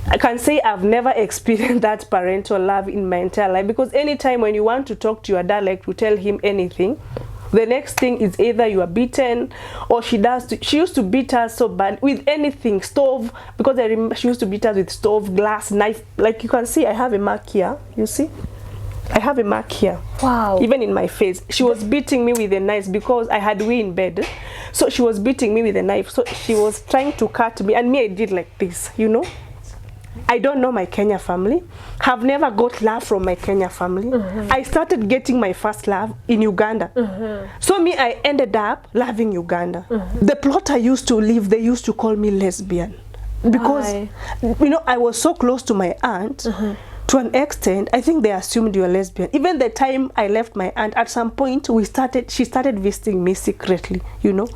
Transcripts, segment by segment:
I can say I've never experienced that parental love in my entire life, because anytime when you want to talk to your dad, like to tell him anything, the next thing is either you are beaten, or she used to beat us so bad with anything, stove, because I remember she used to beat us with stove, glass, knife. Like you can see, I have a mark here, you see? I have a mark here. Wow. Even in my face. She was beating me with a knife because I had wee in bed. So she was beating me with a knife. So she was trying to cut me, and me, I did like this, you know? I don't know my Kenya family. Have never got love from my Kenya family. I started getting my first love in Uganda. So me, I ended up loving Uganda. The plot I used to live, they used to call me lesbian. Because, you know, I was so close to my aunt. To an extent, I think they assumed you were lesbian. Even the time I left my aunt, at some point, she started visiting me secretly, you know.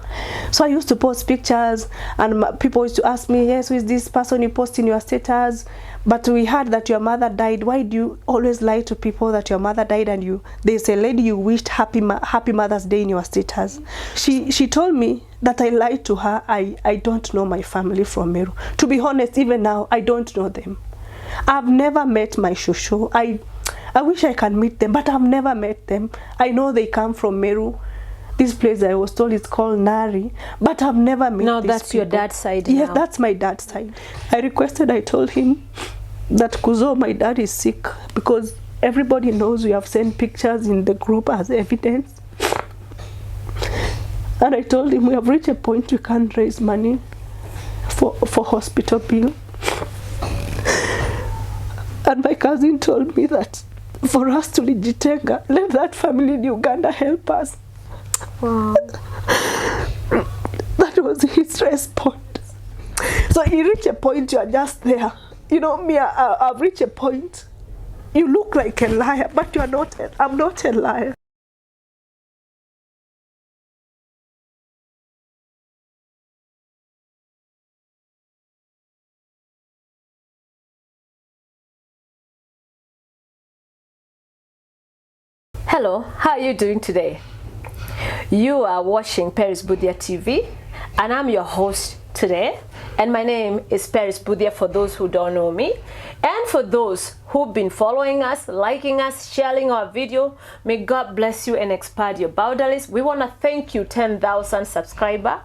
So I used to post pictures, and people used to ask me, yes, who is this person you post in your status? But we heard that your mother died. Why do you always lie to people that your mother died, and there's a lady you wished happy Mother's Day in your status? She told me that I lied to her. I don't know my family from Meru. To be honest, even now, I don't know them. I've never met my shushu. I wish I can meet them, but I've never met them. I know they come from Meru. This place I was told is called Nari, but I've never met No, these that's people. your dad's side. Yes, now. that's my dad's side. I told him that Kuzo, my dad is sick, because everybody knows we have sent pictures in the group as evidence. And I told him we have reached a point we can't raise money for hospital bill. And my cousin told me that for us to Lijitenga, let that family in Uganda help us. Wow. That was his response. So you reach a point, you are just there. You know, me, I've reached a point. You look like a liar, but you are not. I'm not a liar. Hello, how are you doing today? You are watching Paris Budia TV, and I'm your host today. And my name is Paris Budia for those who don't know me. And for those who've been following us, liking us, sharing our video, may God bless you and expand your boundaries. We want to thank you 10,000 subscribers.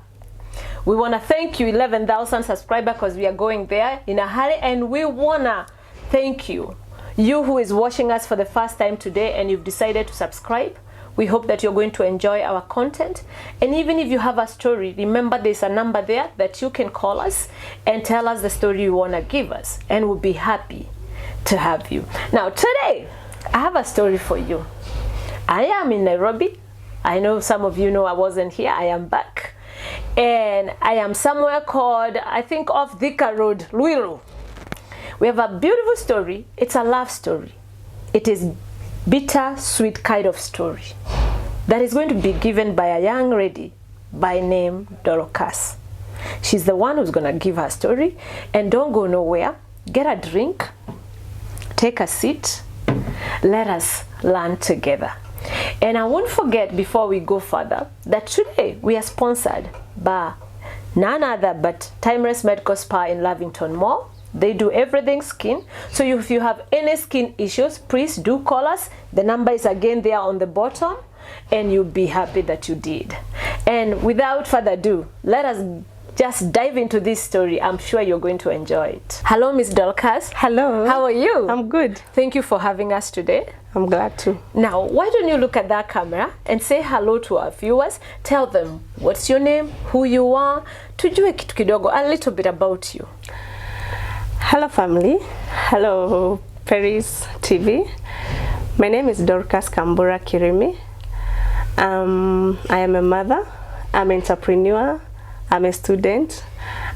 We want to thank you 11,000 subscribers, because we are going there in a hurry. And we want to thank you who is watching us for the first time today and you've decided to subscribe. We hope that you're going to enjoy our content. And even if you have a story, remember there's a number there that you can call us and tell us the story you want to give us, and we'll be happy to have you. Now today, I have a story for you. I am in Nairobi. I know some of you know I wasn't here. I am back. And I am somewhere called, I think, off Thika Road, Luiru. We have a beautiful story. It's a love story. It is bitter, sweet kind of story that is going to be given by a young lady by name Dorcas. She's the one who's going to give her story. And don't go nowhere. Get a drink. Take a seat. Let us learn together. And I won't forget, before we go further, that today we are sponsored by none other but Timeless Medical Spa in Lavington Mall. They do everything skin. So if you have any skin issues, please do call us. The number is again there on the bottom, and you'll be happy that you did. And without further ado, let us just dive into this story. I'm sure you're going to enjoy it. Hello, Miss Dorcas. Hello. How are you? I'm good. Thank you for having us today. I'm glad to. Now, why don't you look at that camera and say hello to our viewers? Tell them what's your name, who you are, tujue kitu kidogo, a little bit about you. Hello family, hello Paris TV. My name is Dorcas Kambura Kirimi. I am a mother, I'm an entrepreneur, I'm a student,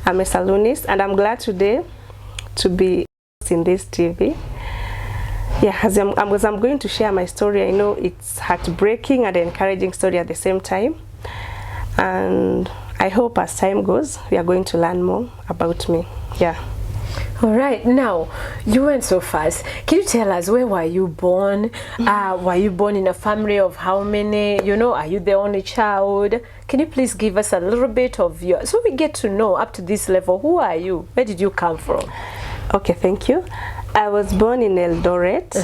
I'm a saloonist, and I'm glad today to be in this TV. Yeah, as I'm going to share my story. I know it's heartbreaking and an encouraging story at the same time. And I hope as time goes, we are going to learn more about me. Yeah. All right, now you went so fast. Can you tell us, where were you born? Were you born in a family of how many? You know, are you the only child? Can you please give us a little bit of your, so we get to know up to this level, who are you? Where did you come from? Okay, thank you. I was born in Eldoret.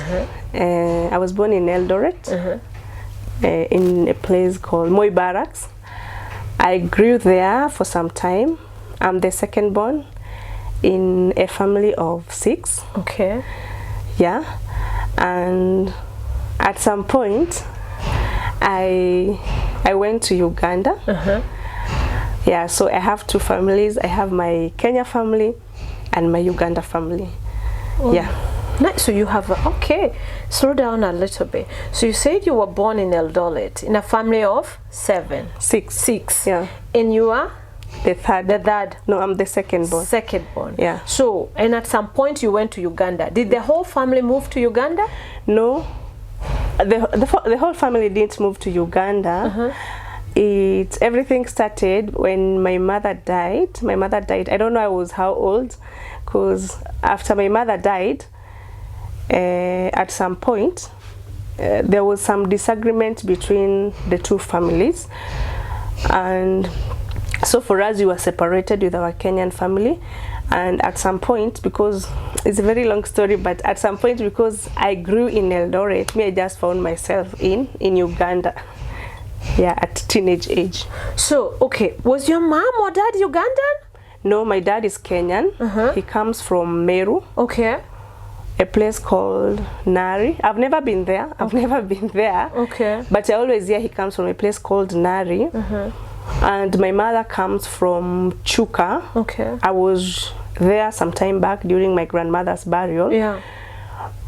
I was born in Eldoret, in a place called Moi Barracks. I grew there for some time. I'm the second born in a family of 6. Okay. Yeah, and at some point, I went to Uganda. Yeah, so I have 2 families. I have my Kenya family and my Uganda family. Oh. Yeah. Nice. So you have okay. Slow down a little bit. So you said you were born in Eldoret in a family of 7. 6. Yeah. And you are the third. the third. No, I'm the second born. Second born. Yeah. So, and at some point you went to Uganda. Did the whole family move to Uganda? No, the whole family didn't move to Uganda. Everything started when my mother died. My mother died. I don't know I was how old, because after my mother died, at some point, there was some disagreement between the 2 families, and so for us we were separated with our Kenyan family. And at some point, because it's a very long story, but at some point, because I grew in Eldoret, I just found myself in Uganda. Yeah, at teenage age. So, okay, was your mom or dad Ugandan? No, my dad is Kenyan. He comes from Meru. Okay. A place called Nari. I've never been there. Okay. But I always hear he comes from a place called Nari. And my mother comes from Chuka. Okay. I was there some time back during my grandmother's burial. Yeah.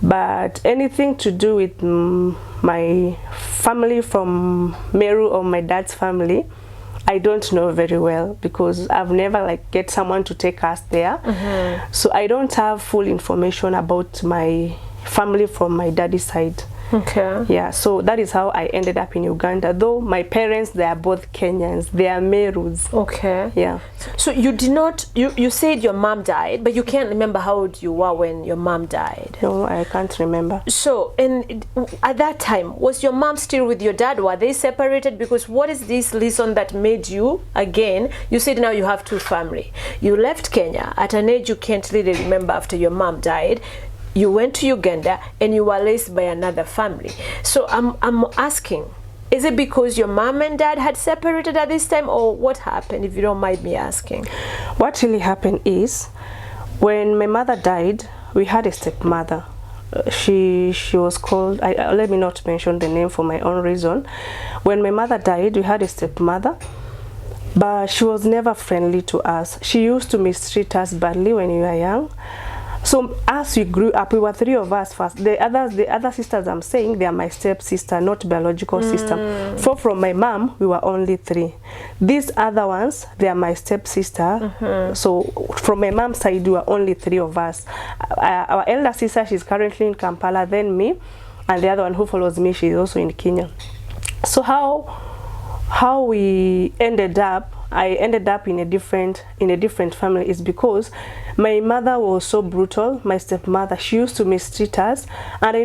But anything to do with my family from Meru or my dad's family, I don't know very well, because I've never get someone to take us there. So I don't have full information about my family from my daddy's side. Okay. Yeah, so that is how I ended up in Uganda. Though my parents, they are both Kenyans. They are Merus. Okay. Yeah. So you did not, you said your mom died, but you can't remember how old you were when your mom died. No, I can't remember. So, and at that time, was your mom still with your dad? Were they separated? Because what is this reason that made you, again, you said now you have 2 family. You left Kenya at an age you can't really remember after your mom died. You went to Uganda and you were raised by another family. So I'm asking, is it because your mom and dad had separated at this time, or what happened, if you don't mind me asking? What really happened is, when my mother died, we had a stepmother. She was called, let me not mention the name for my own reason. When my mother died, we had a stepmother, but she was never friendly to us. She used to mistreat us badly when we were young. So as we grew up, we were 3 of us first. The other sisters I'm saying, they are my stepsister, not biological sister. So from my mom, we were only 3. These other ones, they are my stepsister. So from my mom's side, we were only 3 of us. Our elder sister, she's currently in Kampala, then me, and the other one who follows me, she's also in Kenya. So how we ended up, I ended up in a different family, is because my mother was so brutal. My stepmother, she used to mistreat us, and I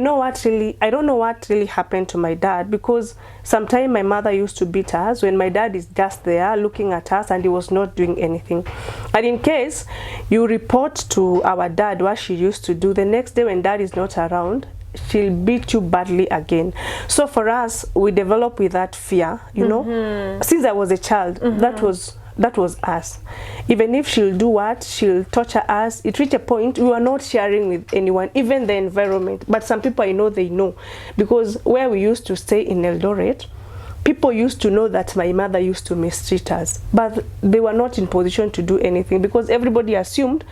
don't know what really happened to my dad, because sometimes my mother used to beat us when my dad is just there looking at us and he was not doing anything. And in case you report to our dad what she used to do, the next day when dad is not around, she'll beat you badly again. So for us, we developed with that fear, you know. Since I was a child, that was us. Even if she'll do what, she'll torture us. It reached a point we were not sharing with anyone, even the environment. But some people I know, they know, because where we used to stay in Eldoret, people used to know that my mother used to mistreat us, but they were not in position to do anything, because everybody assumed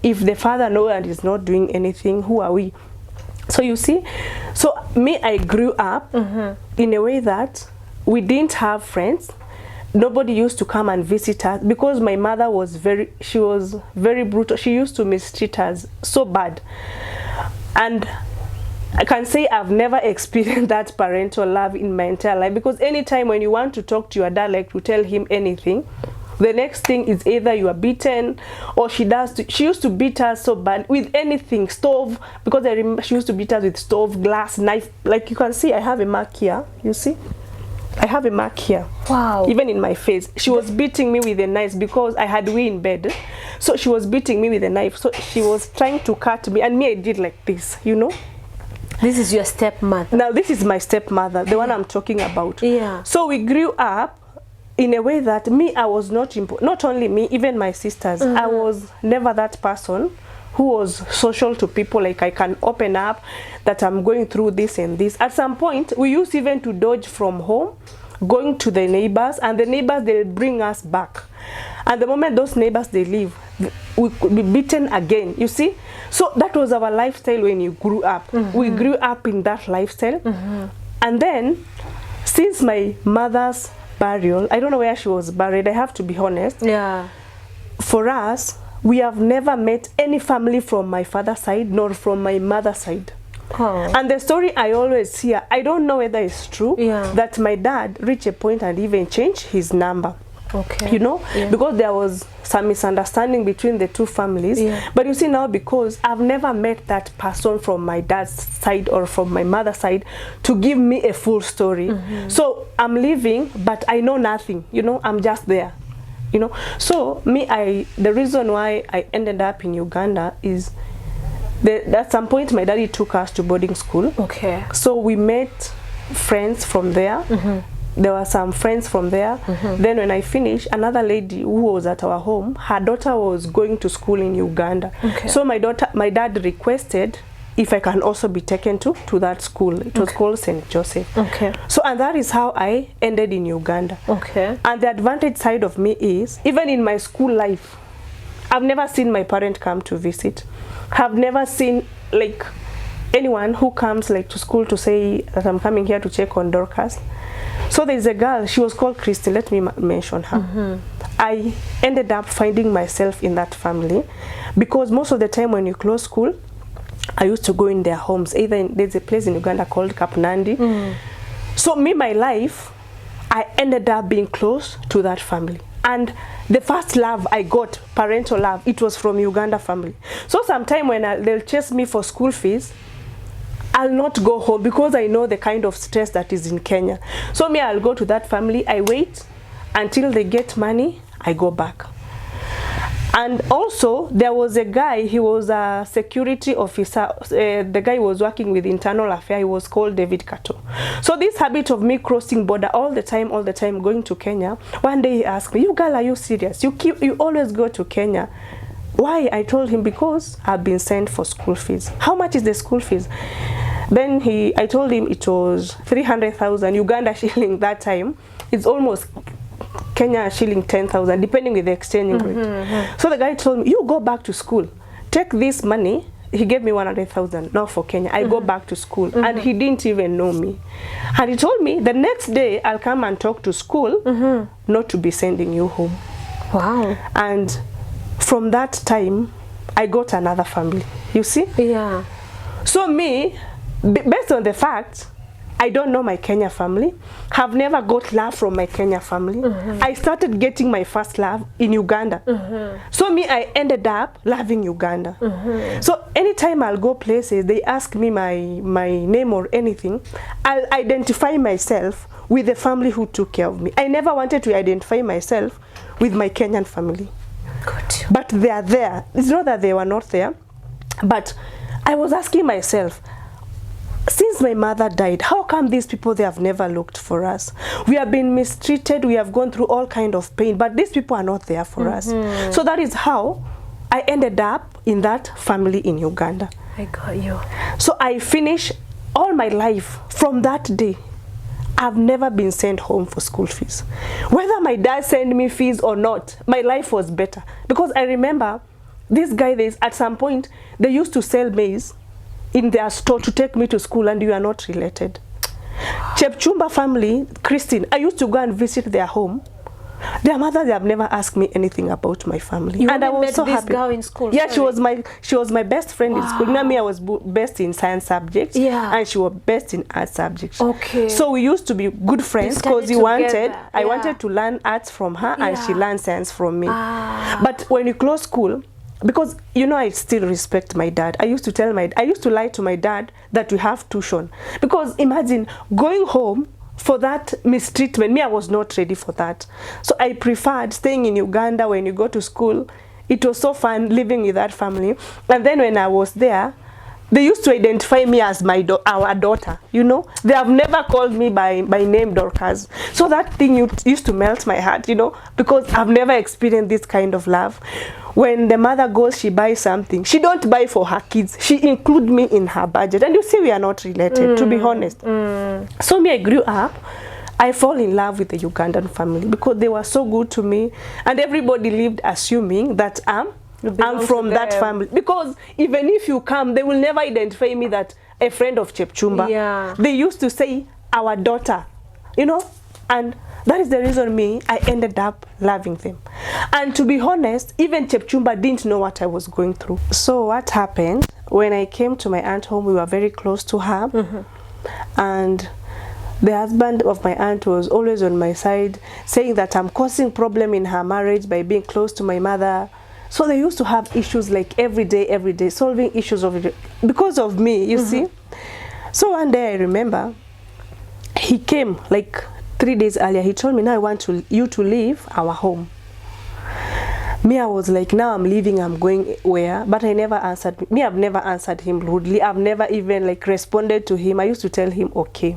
if the father knows and is not doing anything, who are we? So you see, so me, I grew up in a way that we didn't have friends. Nobody used to come and visit us, because my mother was very brutal. She used to mistreat us so bad. And I can say I've never experienced that parental love in my entire life, because anytime when you want to talk to your dad, like to tell him anything, the next thing is either you are beaten, or she used to beat us so bad with anything, stove, because I remember she used to beat us with stove, glass, knife. Like you can see, I have a mark here, you see? I have a mark here. Wow. Even in my face. She was beating me with a knife because I had we in bed. So she was beating me with a knife. So she was trying to cut me. And me, I did like this, you know. This is your stepmother. Now, this is my stepmother, the one I'm talking about. Yeah. So we grew up in a way that me, I was not only me, even my sisters. I was never that person who was social to people, like I can open up that I'm going through this and this. At some point, we used even to dodge from home, going to the neighbors, and the neighbors, they'll bring us back. And the moment those neighbors, they leave, we could be beaten again, you see? So that was our lifestyle when you grew up. We grew up in that lifestyle. And then, since my mother's burial, I don't know where she was buried, I have to be honest. Yeah. For us, we have never met any family from my father's side nor from my mother's side. Oh. And the story I always hear, I don't know whether it's true, Yeah. that my dad reached a point and even changed his number. Okay. You know, Yeah. because there was some misunderstanding between the two families. Yeah. But you see now, because I've never met that person from my dad's side or from my mother's side to give me a full story. So I'm living, but I know nothing, you know, I'm just there. You know, so the reason why I ended up in Uganda is at some point my daddy took us to boarding school. Okay. So we met friends from there. There were some friends from there. Then when I finished, another lady who was at our home, her daughter was going to school in Uganda. Okay. So my dad requested if I can also be taken to that school. It was called St. Joseph. Okay. So, and that is how I ended in Uganda. Okay. And the advantage side of me is, even in my school life, I've never seen my parent come to visit. I've never seen like anyone who comes like to school to say that I'm coming here to check on Dorcas. So there's a girl, she was called Christy, let me mention her. I ended up finding myself in that family because most of the time when you close school, I used to go in their homes. There's a place in Uganda called Kapnandi. So my life, I ended up being close to that family. And the first love I got, parental love, it was from Uganda family. So sometime when they'll chase me for school fees, I'll not go home because I know the kind of stress that is in Kenya. So I'll go to that family, I wait until they get money, I go back. And also, there was a guy, he was a security officer. The guy was working with internal affairs. He was called David Kato. So this habit of me crossing border all the time, going to Kenya, one day he asked me, "You girl, are you serious? You always go to Kenya." Why? I told him, because I've been sent for school fees. How much is the school fees? Then I told him it was 300,000 Uganda shilling that time. It's almost Kenya shilling 10,000, depending with the exchange rate. So the guy told me, "You go back to school, take this money." He gave me 100,000 now for Kenya. I go back to school, and he didn't even know me. And he told me the next day I'll come and talk to school, not to be sending you home. Wow. And from that time, I got another family. You see? Yeah. So based on the fact I don't know my Kenya family, have never got love from my Kenya family. I started getting my first love in Uganda. So I ended up loving Uganda. So anytime I'll go places, they ask me my name or anything, I'll identify myself with the family who took care of me. I never wanted to identify myself with my Kenyan family. Good. But they are there. It's not that they were not there, but I was asking myself, since my mother died, how come these people, they have never looked for us? We have been mistreated, we have gone through all kind of pain, but these people are not there for us. So that is how I ended up in that family in Uganda. I got you. So I finished all my life from that day. I've never been sent home for school fees. Whether my dad sent me fees or not, my life was better. Because I remember this guy, at some point, they used to sell maize in their store to take me to school, and you are not related. Chepchumba family, Christine, I used to go and visit their home. Their mother, they have never asked me anything about my family. You and I was met so this happy. girl in school? Yeah, she was my best friend in school. You know me, I was best in science subjects. Yeah. And she was best in art subjects. Okay. So we used to be good friends because I wanted to learn arts from her, and she learned science from me. But when you close school, because I still respect my dad. I used to lie to my dad that we have tuition. Because imagine going home for that mistreatment. Me, I was not ready for that. So I preferred staying in Uganda. When you go to school, it was so fun living with that family. And then when I was there, they used to identify me as our daughter, you know. They have never called me by name Dorcas. So that thing used to melt my heart, you know, because I've never experienced this kind of love. When the mother goes, she buys something. She don't buy for her kids. She include me in her budget. And you see, we are not related, to be honest. So me, I grew up. I fall in love with the Ugandan family because they were so good to me. And everybody lived assuming that I'm from that family, because even if you come, they will never identify me that a friend of Chepchumba. Yeah. They used to say our daughter, you know, and that is the reason I ended up loving them. And to be honest, even Chepchumba didn't know what I was going through. So what happened when I came to my aunt's home, we were very close to her, and the husband of my aunt was always on my side, saying that I'm causing problem in her marriage by being close to my mother. So they used to have issues like every day, solving issues because of me, you see. So one day I remember he came like 3 days earlier. He told me, now I want you to leave our home. Me, I was like, now I'm leaving, I'm going where? But I never answered. Me, I've never answered him rudely. I've never even like responded to him. I used to tell him, okay.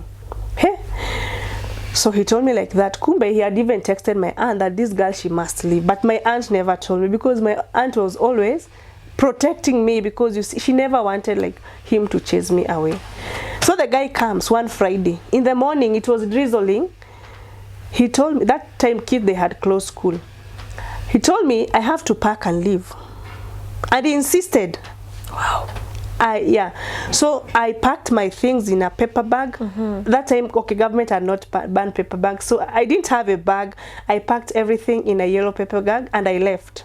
Hey. So he told me like that. Kumbe, he had even texted my aunt that this girl, she must leave. But my aunt never told me, because my aunt was always protecting me, because you see, she never wanted like him to chase me away. So the guy comes one Friday. In the morning, it was drizzling. He told me, that time kids, they had closed school. He told me I have to pack and leave. And he insisted. Wow. Yeah, so I packed my things in a paper bag. That time, okay, government had not banned paper bags, so I didn't have a bag. I packed everything in a yellow paper bag and I left.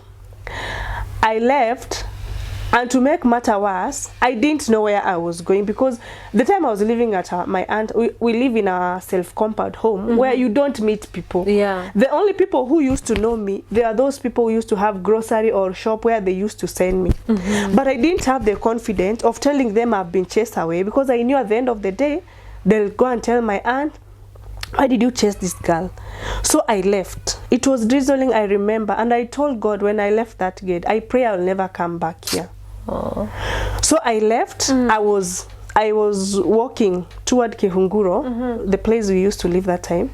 And to make matter worse, I didn't know where I was going, because the time I was living at my aunt, we live in a self-compound home where you don't meet people. Yeah. The only people who used to know me, they are those people who used to have grocery or shop where they used to send me. But I didn't have the confidence of telling them I've been chased away, because I knew at the end of the day, they'll go and tell my aunt, why did you chase this girl? So I left. It was drizzling, I remember, and I told God when I left that gate, I pray I'll never come back here. So I left. I was walking toward Kihunguro, the place we used to live that time.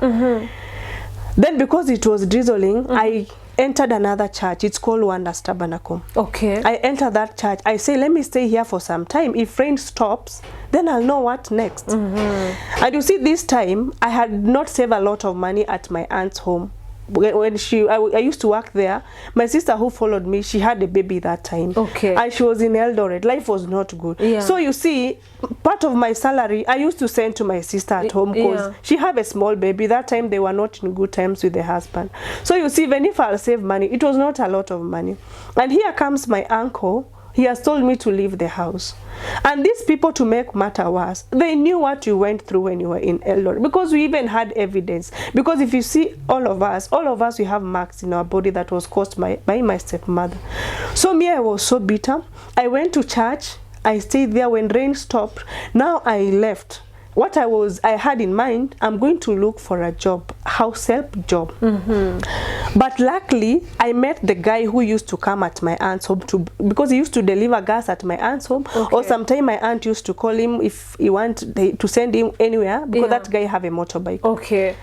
Then because it was drizzling, I entered another church. It's called Wonders Tabernacle. Okay. I entered that church. I say, let me stay here for some time. If rain stops, then I'll know what next. And you see, this time I had not saved a lot of money at my aunt's home. When I used to work there, my sister who followed me, she had a baby that time. Okay. And she was in Eldoret. Life was not good. Yeah. So you see, part of my salary, I used to send to my sister at home, because she had a small baby. That time, they were not in good times with the husband. So you see, even if I'll save money, it was not a lot of money. And here comes my uncle. He has told me to leave the house. And these people, to make matter worse, they knew what you went through when you were in Eldoret, because we even had evidence. Because if you see all of us, we have marks in our body that was caused by my stepmother. So me, I was so bitter. I went to church. I stayed there. When rain stopped, now I left. What I had in mind, I'm going to look for a job, house help job. But luckily, I met the guy who used to come at my aunt's home, because he used to deliver gas at my aunt's home. Or sometimes my aunt used to call him if he wanted to send him anywhere, because that guy have a motorbike. Okay.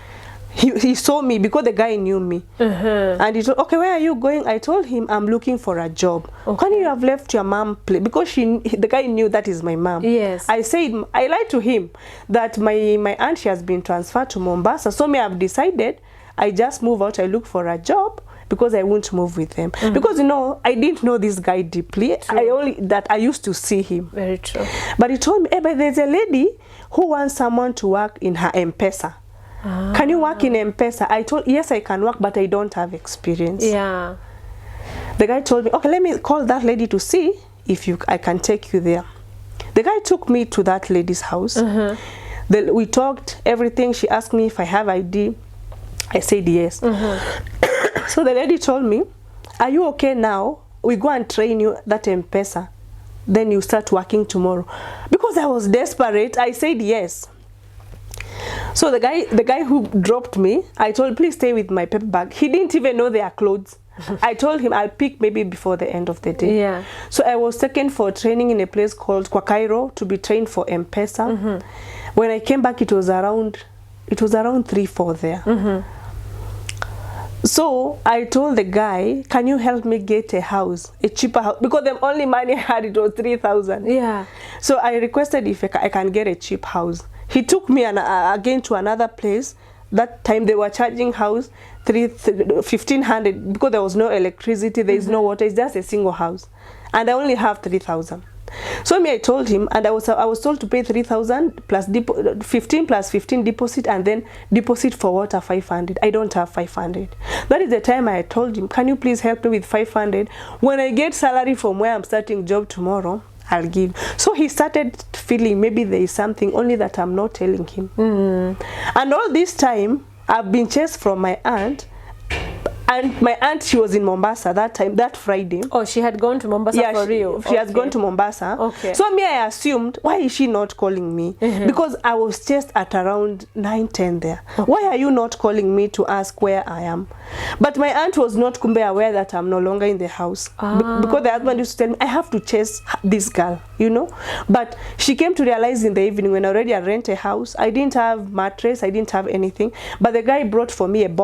He saw me because the guy knew me. And he told, okay, where are you going? I told him, I'm looking for a job. Can you have left your mom place? Because the guy knew that is my mom. Yes. I said, I lied to him that my aunt, she has been transferred to Mombasa. So me, I've decided I just move out. I look for a job, because I won't move with them. Because, you know, I didn't know this guy deeply. I used to see him. Very true. But he told me, hey, but there's a lady who wants someone to work in her M-Pesa. Can you work in M-Pesa? I told, yes, I can work, but I don't have experience. Yeah. The guy told me, okay, let me call that lady to see if I can take you there. The guy took me to that lady's house. We talked everything. She asked me if I have ID. I said yes. So the lady told me, are you okay now? We go and train you that M-Pesa. Then you start working tomorrow. Because I was desperate, I said yes. So the guy who dropped me, I told, please stay with my paper bag. He didn't even know their clothes. I told him I'll pick maybe before the end of the day. Yeah. So I was taken for training in a place called Kwakairo to be trained for M-Pesa. When I came back, it was around 3-4 there. So I told the guy, can you help me get a house, a cheaper house? Because the only money I had, it was 3,000. Yeah. So I requested if I can get a cheap house. He took me again to another place. That time they were charging house 1,500 because there was no electricity, there is no water, it's just a single house. And I only have 3,000. So I told him, and I was told to pay 3,000 plus 15 plus 15 deposit, and then deposit for water 500. I don't have 500. That is the time I told him, can you please help me with 500? When I get salary from where I'm starting job tomorrow, I'll give. So he started feeling maybe there is something only that I'm not telling him. And all this time I've been chased from my aunt. And my aunt, she was in Mombasa that time, that Friday. Oh, she had gone to Mombasa for real? She has gone to Mombasa. Okay. So me, I assumed, why is she not calling me? Because I was just at around 9-10 there. Why are you not calling me to ask where I am? But my aunt was not aware that I'm no longer in the house. Because the husband used to tell me, I have to chase this girl, you know. But she came to realize in the evening when I already rent a house, I didn't have mattress, I didn't have anything. But the guy brought for me a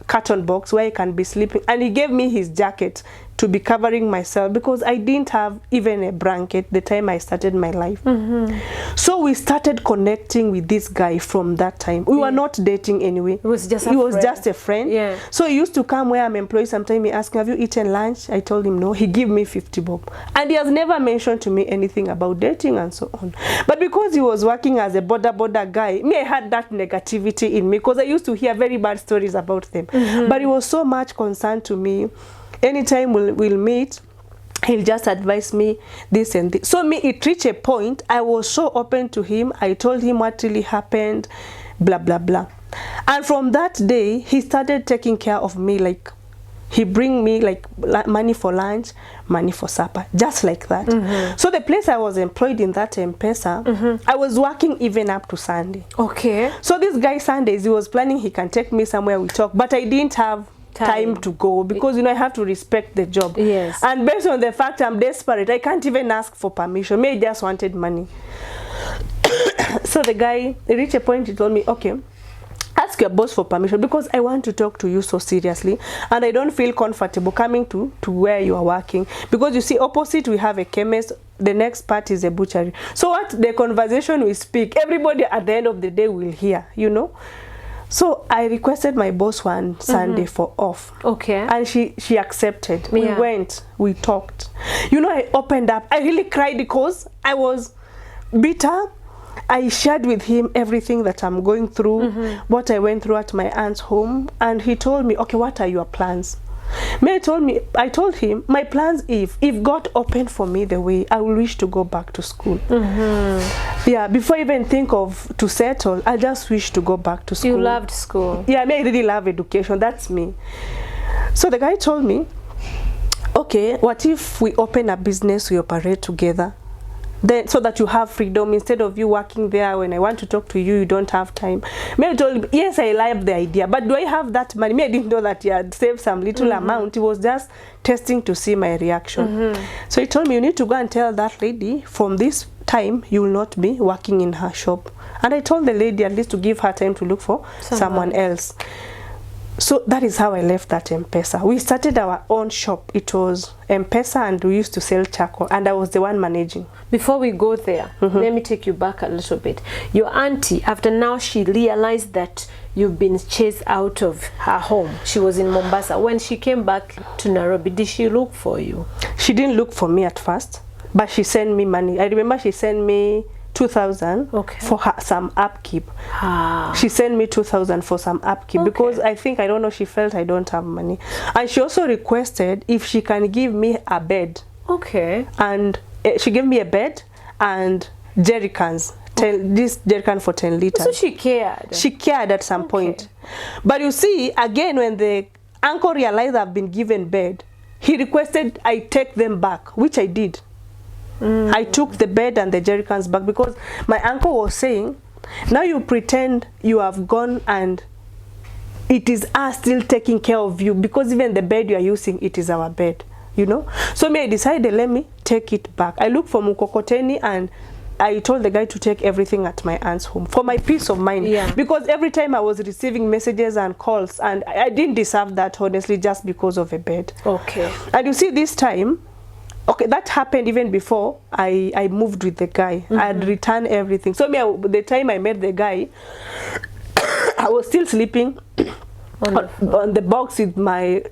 carton box where I can be sleeping, and he gave me his jacket to be covering myself because I didn't have even a blanket the time I started my life. So we started connecting with this guy from that time. We were not dating anyway. It was just a friend. Yeah. So he used to come where I'm employed. Sometimes he asked me, have you eaten lunch? I told him no. He gave me 50 bob. And he has never mentioned to me anything about dating and so on. But because he was working as a border guy, me, I had that negativity in me because I used to hear very bad stories about them. But he was so much concerned to me. Anytime we'll meet, he'll just advise me this and this. So me, it reached a point, I was so open to him. I told him what really happened, blah, blah, blah. And from that day, he started taking care of me. Like, he bring me like money for lunch, money for supper, just like that. So the place I was employed in, that M-Pesa, I was working even up to Sunday. Okay. So this guy, Sundays, he was planning he can take me somewhere we talk, but I didn't have time to go because, you know, I have to respect the job. Yes. And based on the fact I'm desperate, I can't even ask for permission. Me, I just wanted money. So the guy, he reached a point, he told me, okay, ask your boss for permission because I want to talk to you so seriously and I don't feel comfortable coming to where you are working. Because you see, opposite we have a chemist, the next part is a butchery. So what the conversation we speak, everybody at the end of the day will hear, you know. So I requested my boss one Sunday for off. Okay. And she accepted. We went, we talked. You know, I opened up. I really cried because I was bitter. I shared with him everything that I'm going through, what I went through at my aunt's home. And he told me, okay, what are your plans? I told him, my plans, if God opened for me the way, I will wish to go back to school. Yeah, before I even think of to settle, I just wish to go back to school. You loved school. Yeah, I really love education. That's me. So the guy told me, okay, what if we open a business, we operate together? Then, so that you have freedom instead of you working there. When I want to talk to you, you don't have time. Me, I told him, yes, I love the idea, but do I have that money? Me, I didn't know that he had saved some little amount. He was just testing to see my reaction. So he told me, you need to go and tell that lady from this time you will not be working in her shop. And I told the lady at least to give her time to look for someone else. So that is how I left that M-Pesa. We started our own shop. It was M-Pesa and we used to sell charcoal and I was the one managing. Before we go there, let me take you back a little bit. Your auntie, after now she realized that you've been chased out of her home. She was in Mombasa. When she came back to Nairobi, did she look for you? She didn't look for me at first, but she sent me money. I remember she sent me 2,000 for some upkeep. She sent me 2,000 for some upkeep because I don't know, she felt I don't have money. And she also requested if she can give me a bed. Okay. And she gave me a bed and jerry cans. This jerry can for 10 liters. So she cared. She cared at some point. But you see, again, when the uncle realized I've been given bed, he requested I take them back, which I did. I took the bed and the jerry cans back because my uncle was saying Now you pretend you have gone and it is us still taking care of you, because even the bed you are using, it is our bed, you know. So me, I decided, let me take it back. I looked for mukokoteni and I told the guy to take everything at my aunt's home for my peace of mind. Yeah. Because every time I was receiving messages and calls, and I didn't deserve that, honestly, just because of a bed. Okay. And you see, this time, okay, that happened even before I moved with the guy. I had returned everything. So me, the time I met the guy, I was still sleeping on the box with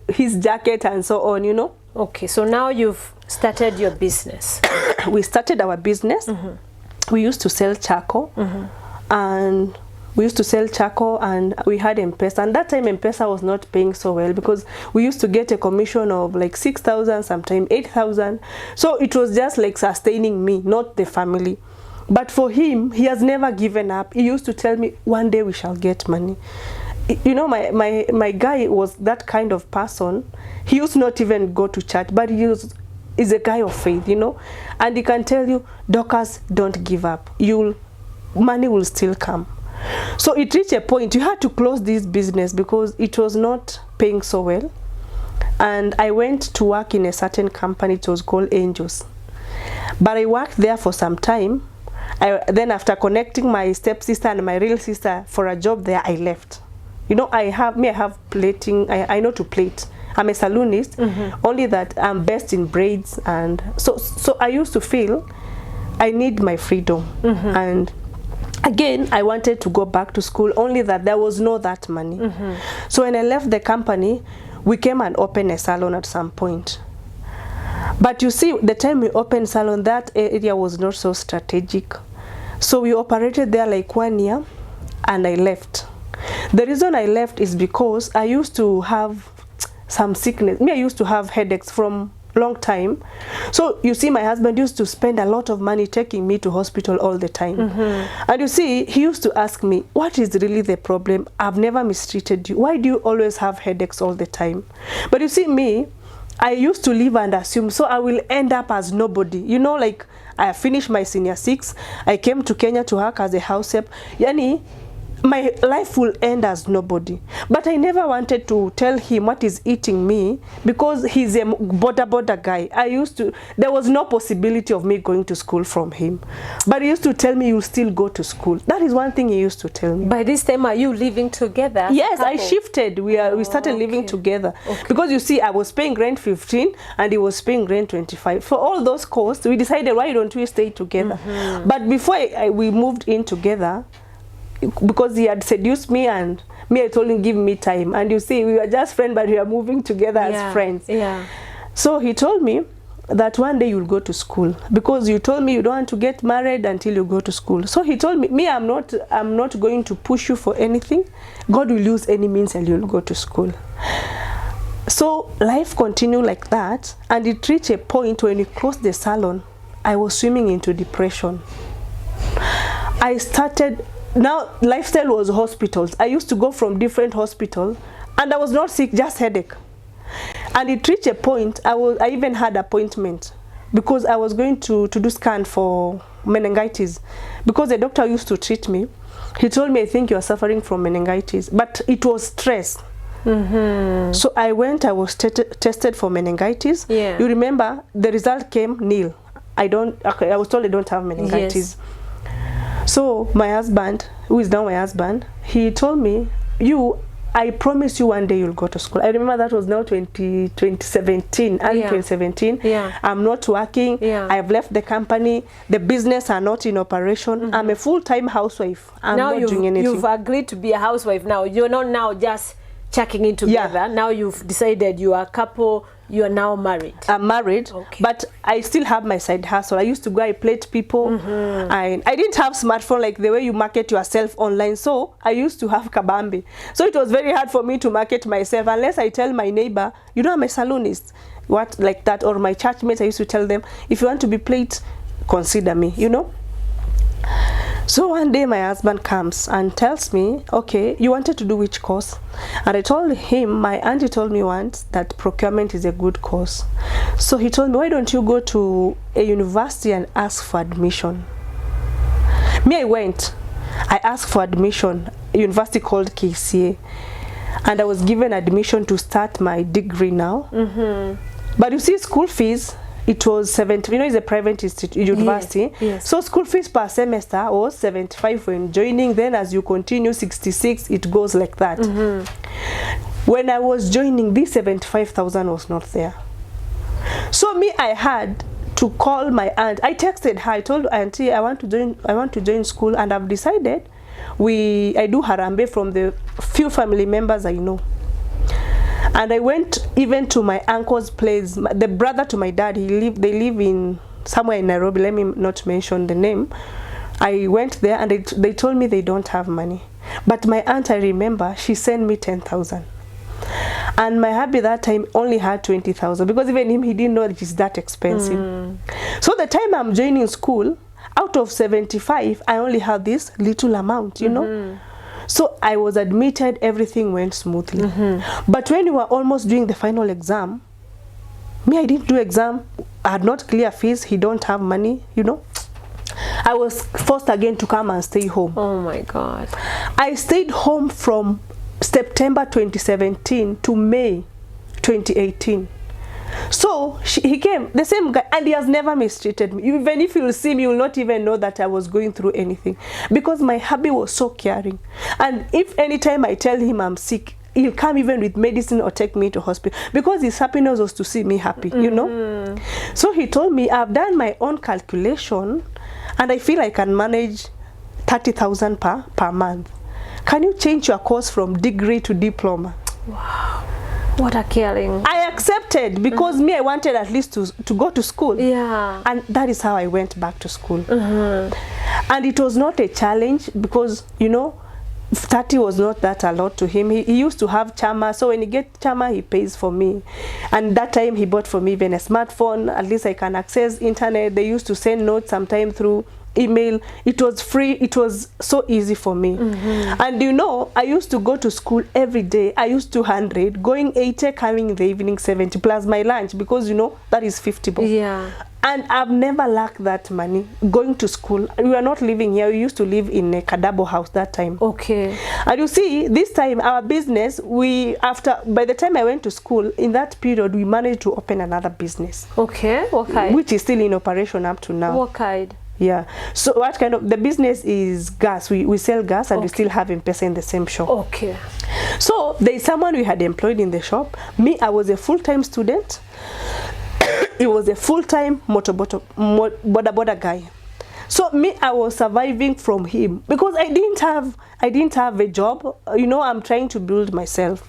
his jacket and so on, you know. Okay, so now you've started your business. We started our business. We used to sell charcoal, and we had M-Pesa. And that time M-Pesa was not paying so well, because we used to get a commission of like 6,000, sometimes 8,000. So it was just like sustaining me, not the family. But for him, he has never given up. He used to tell me, one day we shall get money. You know, my guy was that kind of person. He used not even go to church, but is a guy of faith, you know. And he can tell you, Dorcas, don't give up. Money will still come. So it reached a point, you had to close this business because it was not paying so well. And I went to work in a certain company. It was called Angels. But I worked there for some time. Then after connecting my stepsister and my real sister for a job there, I left. You know, I have plating. I know to plait. I'm a saloonist, only that I'm best in braids. And so I used to feel I need my freedom. And again, I wanted to go back to school, only that there was no that money. So when I left the company, we came and opened a salon at some point. But you see, the time we opened salon, that area was not so strategic. So we operated there like 1 year, and I left. The reason I left is because I used to have some sickness. I used to have headaches from long time. So you see, my husband used to spend a lot of money taking me to hospital all the time. And you see, he used to ask me, what is really the problem? I've never mistreated you. Why do you always have headaches all the time? But you see, me, I used to live and assume, so I will end up as nobody. You know, like, I finished my senior 6. I came to Kenya to work as a house help. Yani, my life will end as nobody. But I never wanted to tell him what is eating me, because he's a border guy. There was no possibility of me going to school from him. But he used to tell me, you'll still go to school. That is one thing he used to tell me. By this time, are you living together? Yes, I shifted. We started living together. Because you see, I was paying rent 15 and he was paying rent 25. For all those costs, we decided, why don't we stay together? But before we moved in together, because he had seduced me, and I told him, give me time. And you see, we were just friends, but we are moving together as friends. So he told me that one day you'll go to school, because you told me you don't want to get married until you go to school. So he told me, I'm not going to push you for anything. God will use any means and you'll go to school. So life continued like that, and it reached a point when we closed the salon, I was swimming into depression. Now, lifestyle was hospitals. I used to go from different hospitals, and I was not sick, just headache. And it reached a point, I even had appointment, because I was going to do scan for meningitis. Because the doctor used to treat me, he told me, I think you are suffering from meningitis. But it was stress. So I went, I was tested for meningitis. You remember, the result came nil. I was told I don't have meningitis. So my husband, who is now my husband, he told me, I promise you one day you'll go to school. I remember that was now 2017, early 2017. I'm not working. I've left the company. The business are not in operation. I'm a full-time housewife. I'm not doing anything. You've agreed to be a housewife now. You're not now just checking in together. Now you've decided you are a couple. You are now married. I'm married, but I still have my side hustle. I used to go, I plate people. I didn't have smartphone like the way you market yourself online. So I used to have kabambi. So it was very hard for me to market myself unless I tell my neighbor, you know, I'm a saloonist. What, like that? Or my church mates, I used to tell them, if you want to be plate, consider me, you know. So one day my husband comes and tells me, okay, you wanted to do which course? And I told him, my auntie told me once that procurement is a good course. So he told me, why don't you go to a university and ask for admission? I went. I asked for admission, university called KCA, and I was given admission to start my degree now. But you see, school fees, it was 70, it's a private university. Yes. So school fees per semester was 75 when joining. Then as you continue, 66, it goes like that. When I was joining, this 75,000 was not there. So me, I had to call my aunt. I texted her. I told auntie, I want to join school, and I've decided I do harambe from the few family members I know. And I went even to my uncle's place, the brother to my dad. They live in somewhere in Nairobi. Let me not mention the name. I went there and they told me they don't have money. But my aunt, I remember, she sent me 10,000. And my hubby that time only had 20,000, because even him, he didn't know it is that expensive. So the time I'm joining school, out of 75, I only had this little amount, you know. So I was admitted, everything went smoothly. But when we were almost doing the final exam, I didn't do exam, I had not clear fees, he don't have money, you know. I was forced again to come and stay home. Oh my God. I stayed home from September 2017 to May 2018. So he came, the same guy, and he has never mistreated me. Even if you'll see me, you'll not even know that I was going through anything, because my hubby was so caring. And if anytime I tell him I'm sick, he'll come even with medicine or take me to hospital, because his happiness was to see me happy, you know. So he told me, I've done my own calculation and I feel I can manage 30,000 per month. Can you change your course from degree to diploma? Wow. What a caring. I accepted, because me, I wanted at least to go to school. Yeah. And that is how I went back to school. And it was not a challenge, because, you know, 30 was not that a lot to him. He used to have chama, so when he gets chama, he pays for me. And that time he bought for me even a smartphone. At least I can access internet. They used to send notes sometime through email. It was free. It was so easy for me. And you know, I used to go to school every day. I used to 100, going 80, coming in the evening 70, plus my lunch, because you know that is 50 bucks. Yeah. And I've never lacked that money going to school. We were not living here. We used to live in a Kadabo house that time. Okay. And you see, this time our business, by the time I went to school, in that period, we managed to open another business. Okay. What kind? Which is still in operation up to now. What kind? Yeah. So what kind of, the business is gas. We sell gas, and we still have M-Pesa in the same shop. Okay. So there is someone we had employed in the shop. Me, I was a full-time student. It was a full-time boda guy. So me, I was surviving from him, because I didn't have a job. You know, I'm trying to build myself.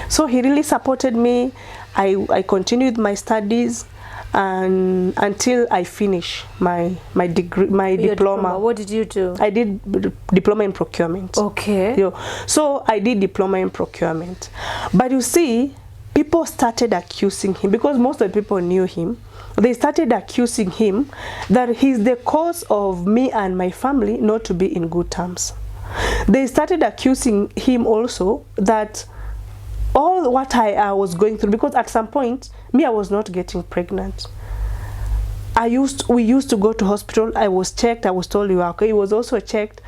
So he really supported me. I continued my studies, and until I finish my degree, my diploma. What did you do? I did diploma in procurement. Okay. So I did diploma in procurement. But you see, people started accusing him, because most of the people knew him. They started accusing him that he's the cause of me and my family not to be in good terms. They started accusing him also that all what I was going through, because at some point, me, I was not getting pregnant. We used to go to hospital. I was checked. I was told you are okay. He was also checked.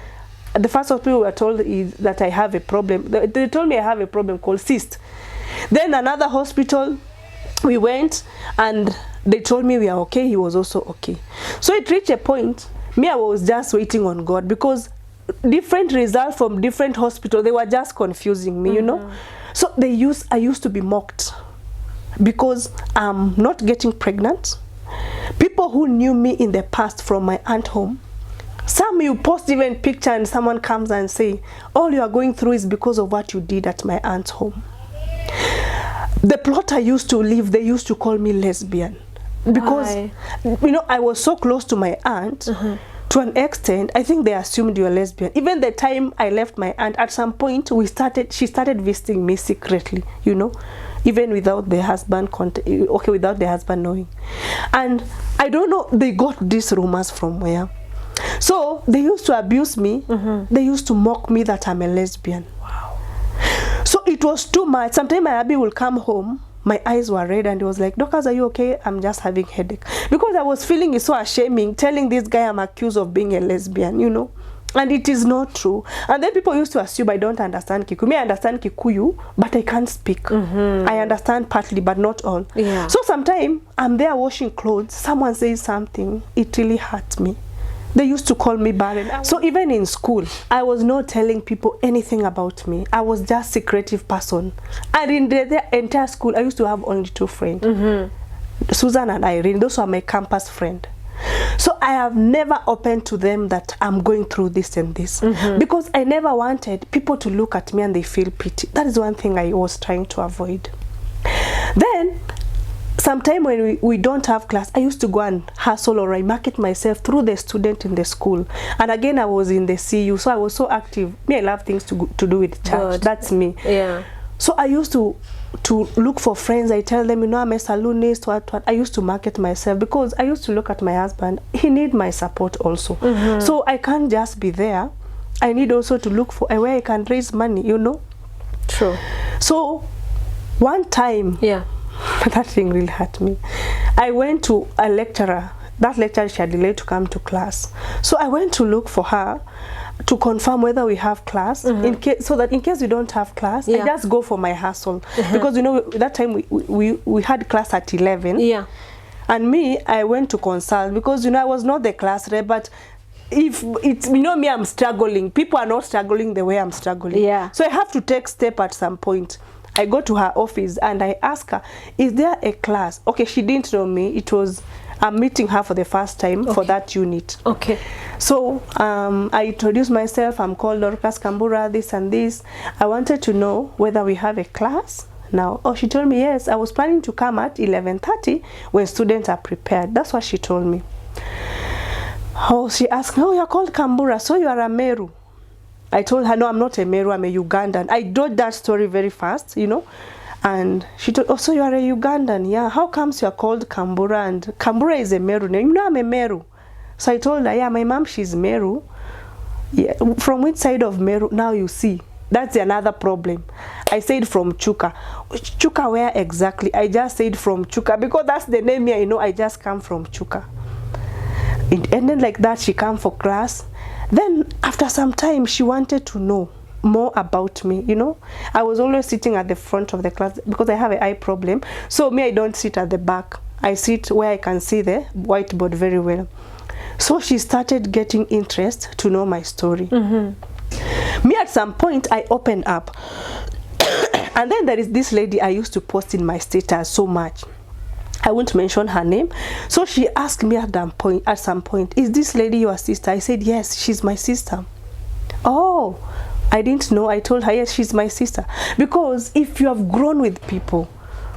The first hospital we were told is that I have a problem. They told me I have a problem called cyst. Then another hospital, we went and they told me we are okay. He was also okay. So it reached a point, me, I was just waiting on God, because different results from different hospitals, they were just confusing me, you know. So I used to be mocked because I'm not getting pregnant. People who knew me in the past from my aunt home, some you post even picture and someone comes and say, all you are going through is because of what you did at my aunt's home. The plot I used to live, they used to call me lesbian, because you know, I was so close to my aunt. To an extent, I think they assumed you're lesbian. Even the time I left my aunt, at some point she started visiting me secretly, you know, even without the husband without the husband knowing. And I don't know, they got these rumors from where. So they used to abuse me. They used to mock me that I'm a lesbian. Wow. So it was too much. Sometimes my hubby will come home, my eyes were red, and he was like, Dorcas, are you okay? I'm just having headache. Because I was feeling it so ashaming, telling this guy I'm accused of being a lesbian, you know. And it is not true. And then people used to assume I don't understand Kikuyu. I understand Kikuyu, but I can't speak. I understand partly, but not all. Yeah. So sometimes I'm there washing clothes, someone says something, it really hurts me. They used to call me Barren. So even in school, I was not telling people anything about me. I was just a secretive person. And in the entire school, I used to have only 2 friends. Susan and Irene. Those were my campus friends. So I have never opened to them that I'm going through this and this. Because I never wanted people to look at me and they feel pity. That is one thing I was trying to avoid. Then, sometime when we don't have class, I used to go and hustle or I market myself through the student in the school. And again, I was in the CU, so I was so active. Me, I love things to do with church. Good. That's me. Yeah. So I used to look for friends. I tell them, you know, I'm a saloonist, what. I used to market myself because I used to look at my husband. He need my support also. So I can't just be there. I need also to look for a way I can raise money, you know. True. So one time, Yeah. that thing really hurt me. I went to a lecturer. That lecturer, she had delayed to come to class. So I went to look for her to confirm whether we have class, so that in case we don't have class, I just go for my hustle. Because, you know, that time we had class at 11. Yeah. And me, I went to consult because, you know, I was not the class rep, but if it's, you know, me, I'm struggling. People are not struggling the way I'm struggling. Yeah. So I have to take step at some point. I go to her office and I ask her, is there a class? Okay, she didn't know me. It was, I'm meeting her for the first time for that unit. Okay. So I introduced myself. I'm called Dorcas, Kambura, this and this. I wanted to know whether we have a class now. Oh, she told me yes. I was planning to come at 11:30 when students are prepared. That's what she told me. Oh, she asked me, oh, you're called Kambura, so you are a Meru. I told her, no, I'm not a Meru, I'm a Ugandan. I did that story very fast, you know. And she told, oh, so you are a Ugandan, yeah. How comes you are called Kambura? And Kambura is a Meru name. You know, I'm a Meru. So I told her, yeah, my mom, she's Meru. Yeah, from which side of Meru? Now you see. That's another problem. I said from Chuka. Chuka where exactly? I just said from Chuka because that's the name here, you know, I just come from Chuka. It ended like that. She came for class. Then after some time, she wanted to know more about me, you know. I was always sitting at the front of the class because I have an eye problem. So me, I don't sit at the back. I sit where I can see the whiteboard very well. So she started getting interest to know my story. Me, at some point, I opened up. And then there is this lady I used to post in my status so much. I won't mention her name. So she asked me at some point, is this lady your sister? I said, yes, she's my sister. Oh, I didn't know. I told her, yes, she's my sister. Because if you have grown with people,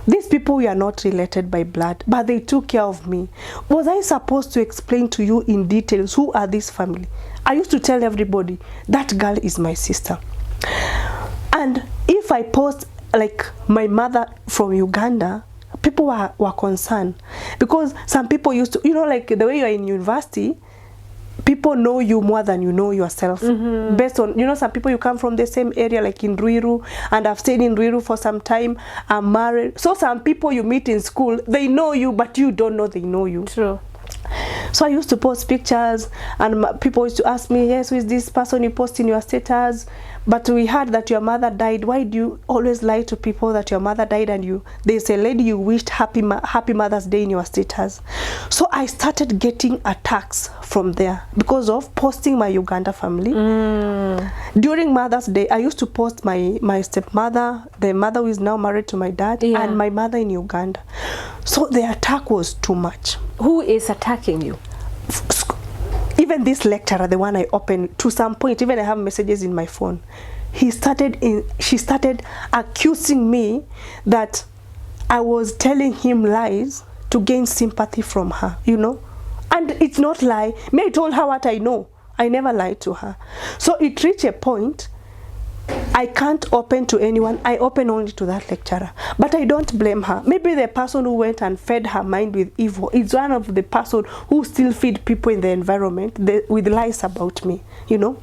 these people we are not related by blood, but they took care of me. Was I supposed to explain to you in details who are this family? I used to tell everybody, that girl is my sister. And if I post like my mother from Uganda, people were concerned because some people used to, you know, like the way you are in university, people know you more than you know yourself. Based on, you know, some people you come from the same area, like in Ruiru, and I've stayed in Ruiru for some time. I'm married. So some people you meet in school, they know you, but you don't know they know you. True. So I used to post pictures, and people used to ask me, yes, who is this person you post in your status? But we heard that your mother died. Why do you always lie to people that your mother died and there's a lady you wished happy Mother's Day in your status? So I started getting attacks from there because of posting my Uganda family. During Mother's Day, I used to post my stepmother, the mother who is now married to my dad, and my mother in Uganda. So the attack was too much. Who is attacking you? Even this lecturer, the one I opened, to some point, even I have messages in my phone. She started accusing me that I was telling him lies to gain sympathy from her, you know. And it's not lie. Me, I told her what I know. I never lied to her. So it reached a point I can't open to anyone. I open only to that lecturer. But I don't blame her. Maybe the person who went and fed her mind with evil is one of the person who still feed people in the environment with lies about me, you know.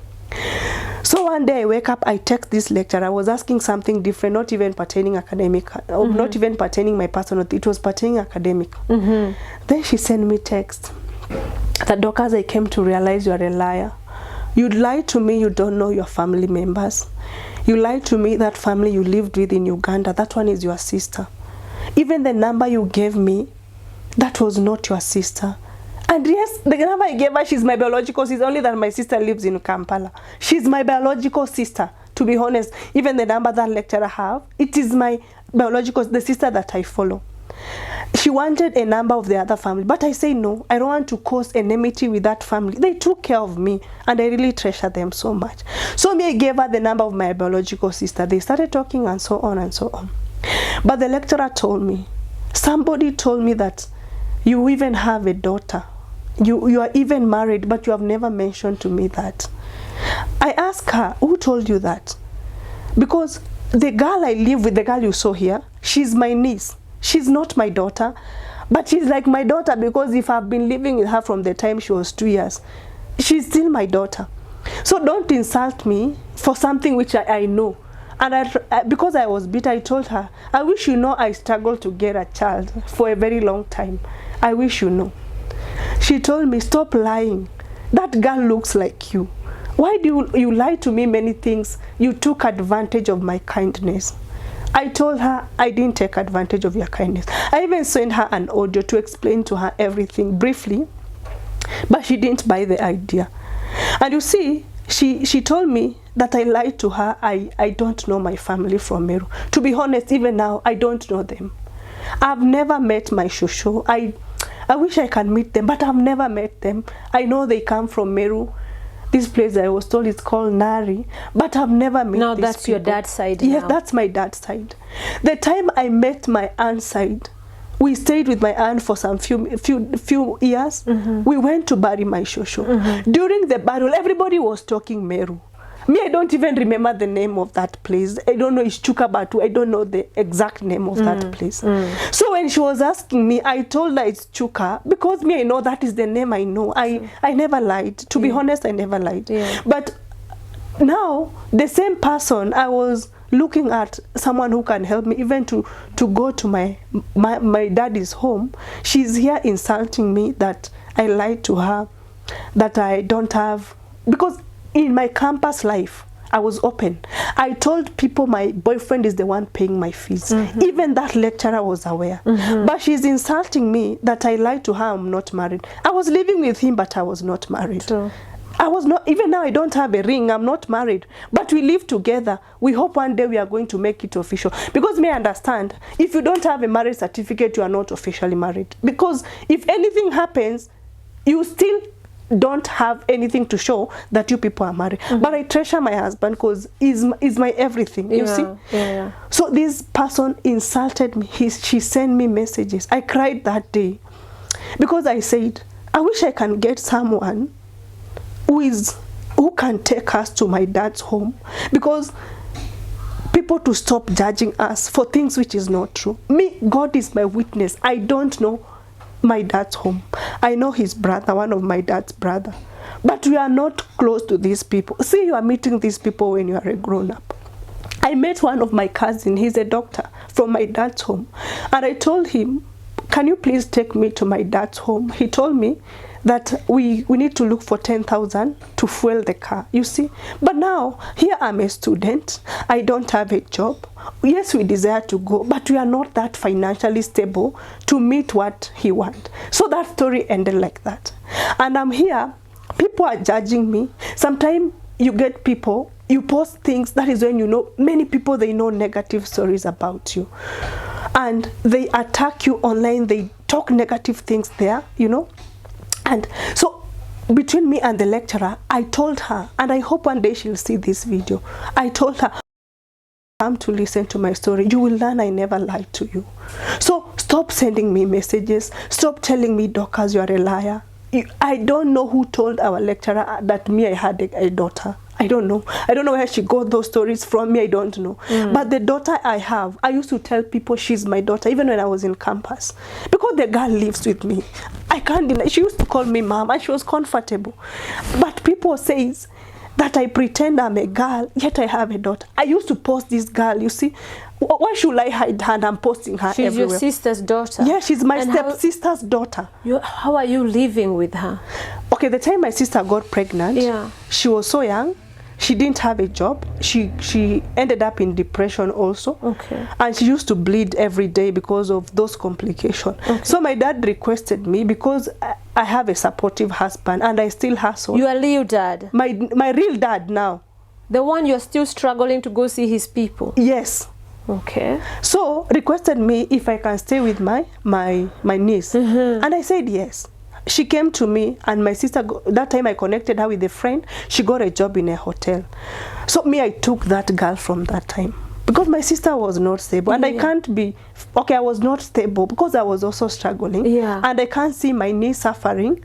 So one day I wake up, I text this lecturer. I was asking something different, not even pertaining academic, not even pertaining my personal. It was pertaining academic. Then she sent me text that, Dorcas, I came to realize you are a liar. You lied to me, you don't know your family members. You lied to me that family you lived with in Uganda, that one is your sister. Even the number you gave me, that was not your sister. And yes, the number I gave her, she's my biological sister, only that my sister lives in Kampala. She's my biological sister, to be honest. Even the number that lecturer have, it is my biological, the sister that I follow. She wanted a number of the other family, but I say no, I don't want to cause enmity with that family. They took care of me, and I really treasure them so much. So me, I gave her the number of my biological sister. They started talking and so on and so on. But the lecturer told me, somebody told me that you even have a daughter. You are even married, but you have never mentioned to me that. I asked her, who told you that? Because the girl I live with, the girl you saw here, she's my niece. She's not my daughter, but she's like my daughter because if I've been living with her from the time she was 2 years, she's still my daughter. So don't insult me for something which I know. And because I was bitter, I told her, I wish you know I struggled to get a child for a very long time. I wish you know. She told me, stop lying. That girl looks like you. Why do you lie to me many things? You took advantage of my kindness. I told her I didn't take advantage of your kindness. I even sent her an audio to explain to her everything briefly, but she didn't buy the idea. And you see, she told me that I lied to her. I don't know my family from Meru. To be honest, even now, I don't know them. I've never met my shosho. I wish I can meet them, but I've never met them. I know they come from Meru. This place I was told is called Nari, but I've never met Now these that's people. your dad's side. Yes, now. that's my dad's side. The time I met my aunt's side, we stayed with my aunt for some few years. We went to bury my shosho. During the burial, everybody was talking Meru. Me, I don't even remember the name of that place. I don't know, it's Chukabatu. I don't know the exact name of that place. So when she was asking me, I told her it's Chuka, because me, I know that is the name I know. I never lied. To be honest, I never lied. But now, the same person, I was looking at someone who can help me, even to go to my daddy's home. She's here insulting me that I lied to her, that I don't have, because in my campus life, I was open. I told people my boyfriend is the one paying my fees. Even that lecturer was aware. But she's insulting me that I lied to her I'm not married. I was living with him, but I was not married. True. I was not, even now I don't have a ring, I'm not married. But we live together. We hope one day we are going to make it official. Because may I understand, if you don't have a marriage certificate, you are not officially married. Because if anything happens, you still don't have anything to show that you people are married. But I treasure my husband because he's my everything, you see? So this person insulted me. She sent me messages. I cried that day because I said, I wish I can get someone who can take us to my dad's home, because people to stop judging us for things which is not true. Me, God is my witness. I don't know my dad's home. I know his brother, one of my dad's brother, but we are not close to these people. See, you are meeting these people when you are a grown-up. I met one of my cousins. He's a doctor from my dad's home, and I told him, can you please take me to my dad's home? He told me that we need to look for 10,000 to fuel the car, you see. But now, here I'm a student. I don't have a job. Yes, we desire to go, but we are not that financially stable to meet what he wants. So that story ended like that. And I'm here. People are judging me. Sometimes you get people, you post things, that is when you know, many people, they know negative stories about you. And they attack you online, they talk negative things there, you know. And so between me and the lecturer, I told her, and I hope one day she'll see this video, I told her, come to listen to my story. You will learn I never lied to you. So stop sending me messages. Stop telling me, Dorcas, you are a liar. I don't know who told our lecturer that me, I had a daughter. I don't know. I don't know where she got those stories from. Me, I don't know. But the daughter I have, I used to tell people she's my daughter, even when I was in campus, because the girl lives with me. I can't deny. She used to call me mom, and she was comfortable. But people says that I pretend I'm a girl, yet I have a daughter. I used to post this girl, you see. Why should I hide her and I'm posting her She's everywhere? your sister's daughter? Yeah, she's my And stepsister's daughter. How are you living with her? Okay, the time my sister got pregnant, Yeah. she was so young. She didn't have a job. She ended up in depression also. Okay. And she used to bleed every day because of those complications. Okay. So my dad requested me, because I have a supportive husband and I still hustle. Your real dad? My real dad now. The one you're still struggling to go see his people? Yes. Okay. So requested me if I can stay with my niece. And I said yes. She came to me, and my sister, that time I connected her with a friend. She got a job in a hotel. So me, I took that girl from that time, because my sister was not stable. And I can't be, okay, I was not stable because I was also struggling. Yeah. And I can't see my niece suffering,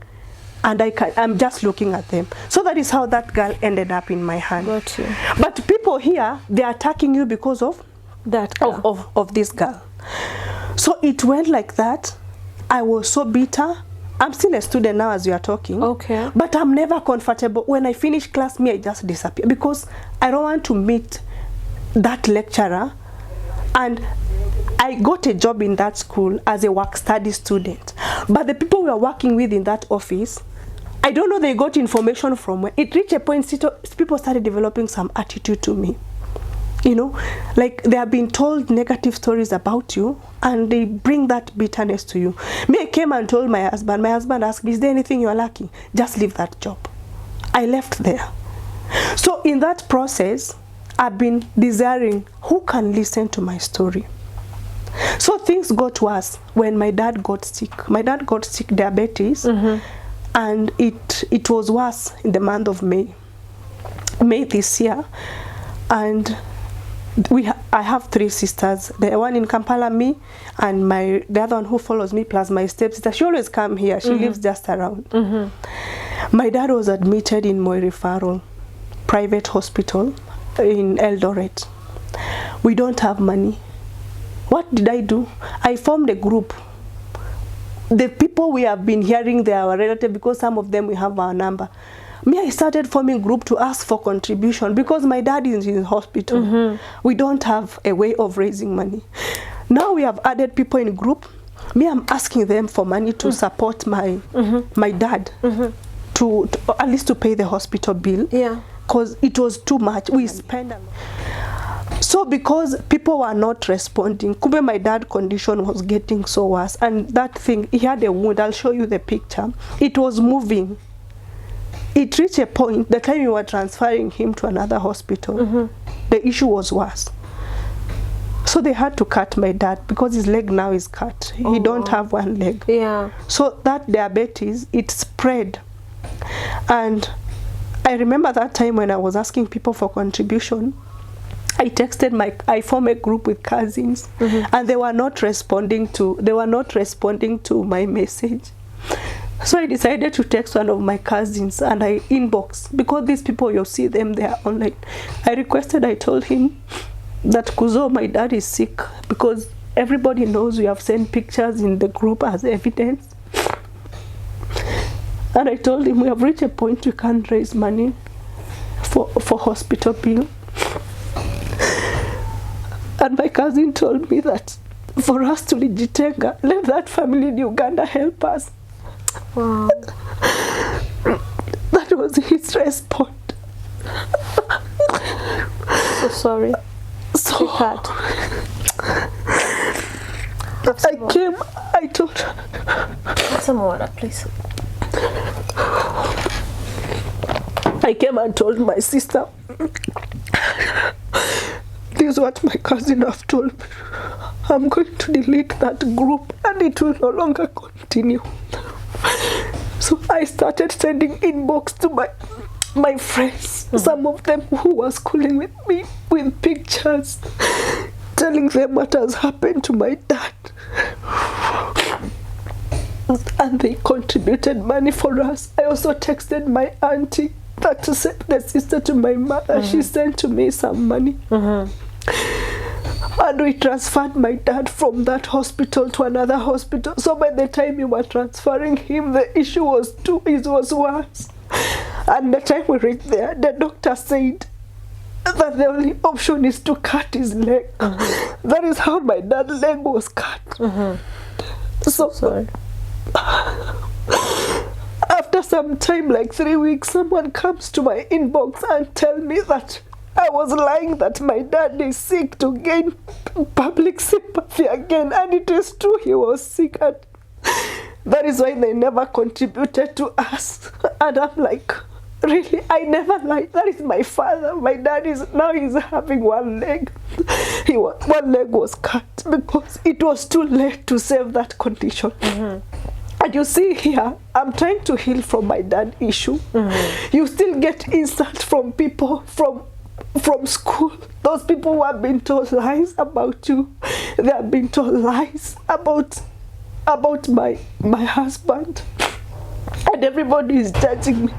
and I'm just looking at them. So that is how that girl ended up in my hand. Got you. But people here, they're attacking you because of That girl. of this girl. So it went like that. I was so bitter. I'm still a student now as we are talking. Okay. But I'm never comfortable. When I finish class, I just disappear, because I don't want to meet that lecturer. And I got a job in that school as a work study student. But the people we were working with in that office, I don't know, they got information from where. It reached a point people started developing some attitude to me. You know, like they have been told negative stories about you, and they bring that bitterness to you. Me, I came and told my husband. My husband asked me, is there anything you are lacking? Just leave that job. I left there. So in that process, I've been desiring who can listen to my story. So things got worse when my dad got sick. My dad got sick, diabetes, and it was worse in the month of May this year. And I have 3 sisters. The one in Kampala, me, and the other one who follows me, plus my stepsister. She always come here. She lives just around. My dad was admitted in Moi Referral Private Hospital in Eldoret. We don't have money. What did I do? I formed a group. The people we have been hearing, they are our relatives, because some of them we have our number. Me, I started forming group to ask for contribution, because my dad is in hospital. We don't have a way of raising money. Now we have added people in group. Me, I'm asking them for money to support my dad, to at least to pay the hospital bill. Yeah. Because it was too much. We spend a lot. So because people were not responding, Kube, my dad's condition was getting so worse. And that thing, he had a wound. I'll show you the picture. It was moving. It reached a point, the time we were transferring him to another hospital, the issue was worse. So they had to cut my dad, because his leg now is cut. He don't have one leg. Yeah. So that diabetes, it spread. And I remember that time when I was asking people for contribution, I formed a group with cousins, and they were not responding to my message. So I decided to text one of my cousins, and I inboxed, because these people, you'll see them, they are online. I told him that Kuzo, my dad is sick, because everybody knows we have sent pictures in the group as evidence. And I told him we have reached a point we can't raise money for hospital bill. And my cousin told me that for us to Ligitenga, let that family in Uganda help us. Wow. That was his response. So sorry. So hard. I told her. Get some water, please. I came and told my sister, this is what my cousin have told me. I'm going to delete that group, and it will no longer continue. So I started sending inbox to my friends, some of them who were schooling with me, with pictures, telling them what has happened to my dad. And they contributed money for us. I also texted my auntie, that to send the sister to my mother. She sent to me some money. And we transferred my dad from that hospital to another hospital. So by the time we were transferring him, the issue was worse. And the time we reached there, the doctor said that the only option is to cut his leg. That is how my dad's leg was cut. So Sorry. after some time, like 3 weeks, someone comes to my inbox and tell me that I was lying, that my dad is sick, to gain public sympathy again. And it is true, he was sick. And that is why they never contributed to us. And I'm like, really, I never lied. That is my father. My dad is now, he's having one leg. One leg was cut because it was too late to save that condition. And you see here, I'm trying to heal from my dad issue. You still get insult from people from school. Those people who have been told lies about you. They have been told lies about my husband. And everybody is judging me.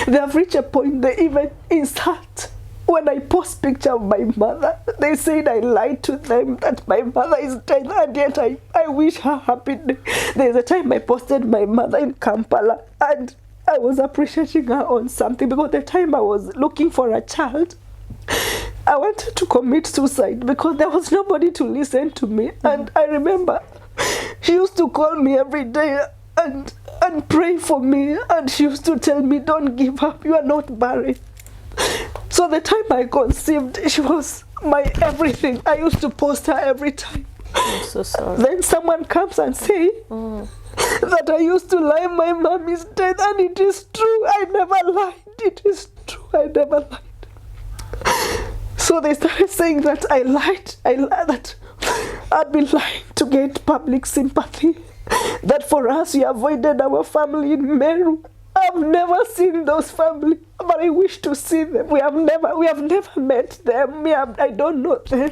They have reached a point they even insult. When I post picture of my mother, they said I lied to them that my mother is dead, and yet I wish her happy day. There's a time I posted my mother in Kampala, and I was appreciating her on something, because the time I was looking for a child, I wanted to commit suicide because there was nobody to listen to me. And I remember she used to call me every day and pray for me, and she used to tell me, don't give up, you are not Barren. So the time I conceived, she was my everything. I used to post her every time. I'm so sorry. Then someone comes and say that I used to lie, my mom is dead, and it is true. I never lied. It is true. I never lied. So they started saying that I lied. That I'd been lying to get public sympathy. That for us, we avoided our family in Meru. I've never seen those families, but I wish to see them. We have never met them. I don't know them.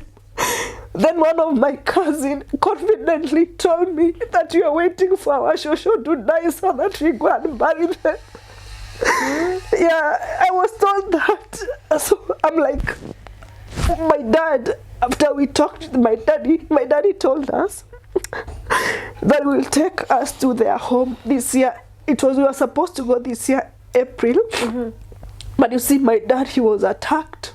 Then one of my cousins confidently told me that you are waiting for our shosho to die so that we go and bury them. Yeah, I was told that. So I'm like, my dad, after we talked to my daddy told us that will take us to their home this year. We were supposed to go this year, April. But you see, my dad, he was attacked.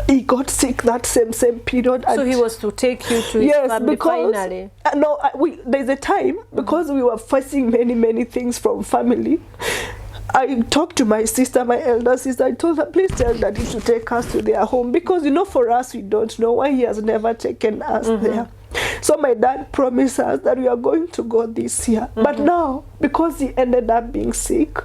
He got sick that same period. So he was to take you to his family finally? No, there's a time, because we were facing many things from family. I talked to my sister, my elder sister. I told her, please tell Daddy to take us to their home, because, for us, we don't know why he has never taken us there. So my dad promised us that we are going to go this year. But now, because he ended up being sick,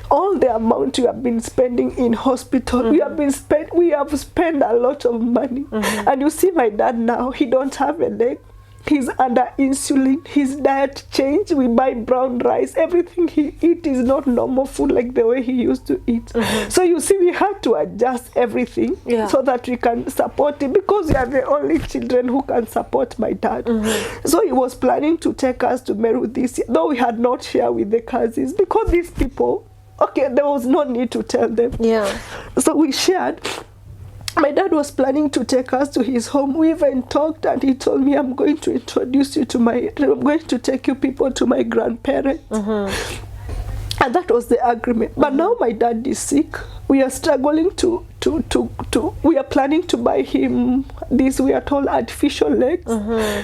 all the amount we have been spending in hospital, we have spent a lot of money. And you see my dad now, he don't have a leg. He's under insulin. His diet changed. We buy brown rice. Everything he eats is not normal food like the way he used to eat. So you see, we had to adjust everything so that we can support him, because we are the only children who can support my dad. So he was planning to take us to Meru this year, though we had not shared with the cousins, because these people, there was no need to tell them. So we shared. My dad was planning to take us to his home. We even talked, and he told me, I'm going to take you people to my grandparents. And that was the agreement. But now my dad is sick. We are struggling we are planning to buy him these, we are told, artificial legs,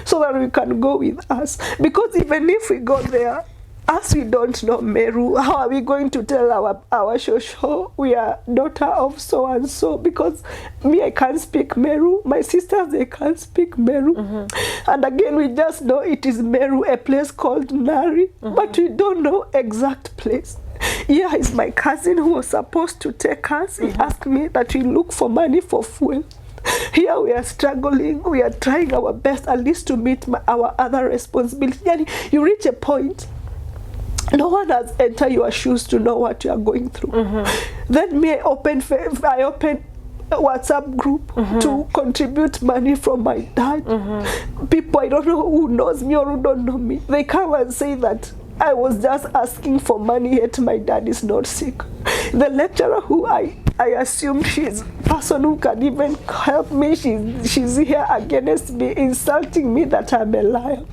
so that we can go with us. Because even if we go there, as we don't know Meru, how are we going to tell our shosho we are daughter of so and so? Because me, I can't speak Meru. My sisters, they can't speak Meru. And again, we just know it is Meru, a place called Nari, but we don't know exact place. Here is my cousin who was supposed to take us. He asked me that we look for money for fuel. Here we are struggling. We are trying our best at least to meet our other responsibilities. And you reach a point, no one has entered your shoes to know what you are going through. Then me, I opened a WhatsApp group to contribute money from my dad. People I don't know who knows me or who don't know me, they come and say that I was just asking for money, yet my dad is not sick. The lecturer who I assumed she's person who can even help me, she's here against me, insulting me that I'm a liar.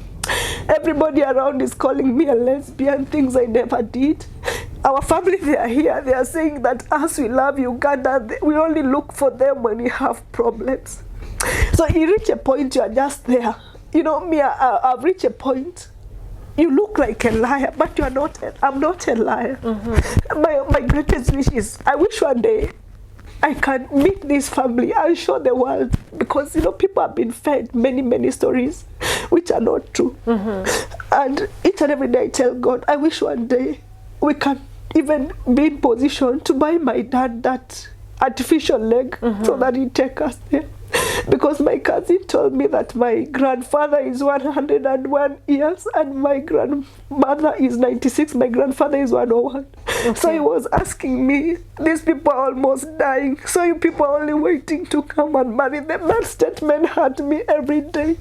Everybody around is calling me a lesbian, things I never did. our family, they are here. They are saying that us, we love Uganda. We only look for them when we have problems. So you reach a point, you are just there. You know, me, I've reached a point. You look like a liar, but you are not. I'm not a liar. My greatest wish is, I wish one day I can meet this family and show the world, because, you know, people have been fed many stories which are not true. And each and every day I tell God, I wish one day we can even be in position to buy my dad that artificial leg so that he take us there. Because my cousin told me that my grandfather is 101 years and my grandmother is 96. My grandfather is 101. So he was asking me, these people are almost dying, so you people are only waiting to come and marry them. That statement hurt me every day,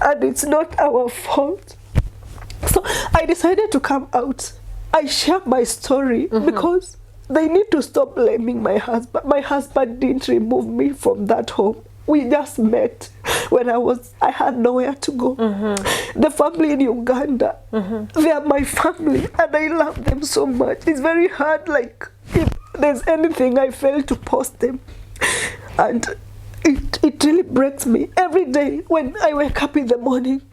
and it's not our fault. So I decided to come out. I share my story because they need to stop blaming my husband. My husband didn't remove me from that home. We just met when I had nowhere to go. The family in Uganda, they are my family, and I love them so much. It's very hard, like, if there's anything, I fail to post them. And it really breaks me. Every day when I wake up in the morning,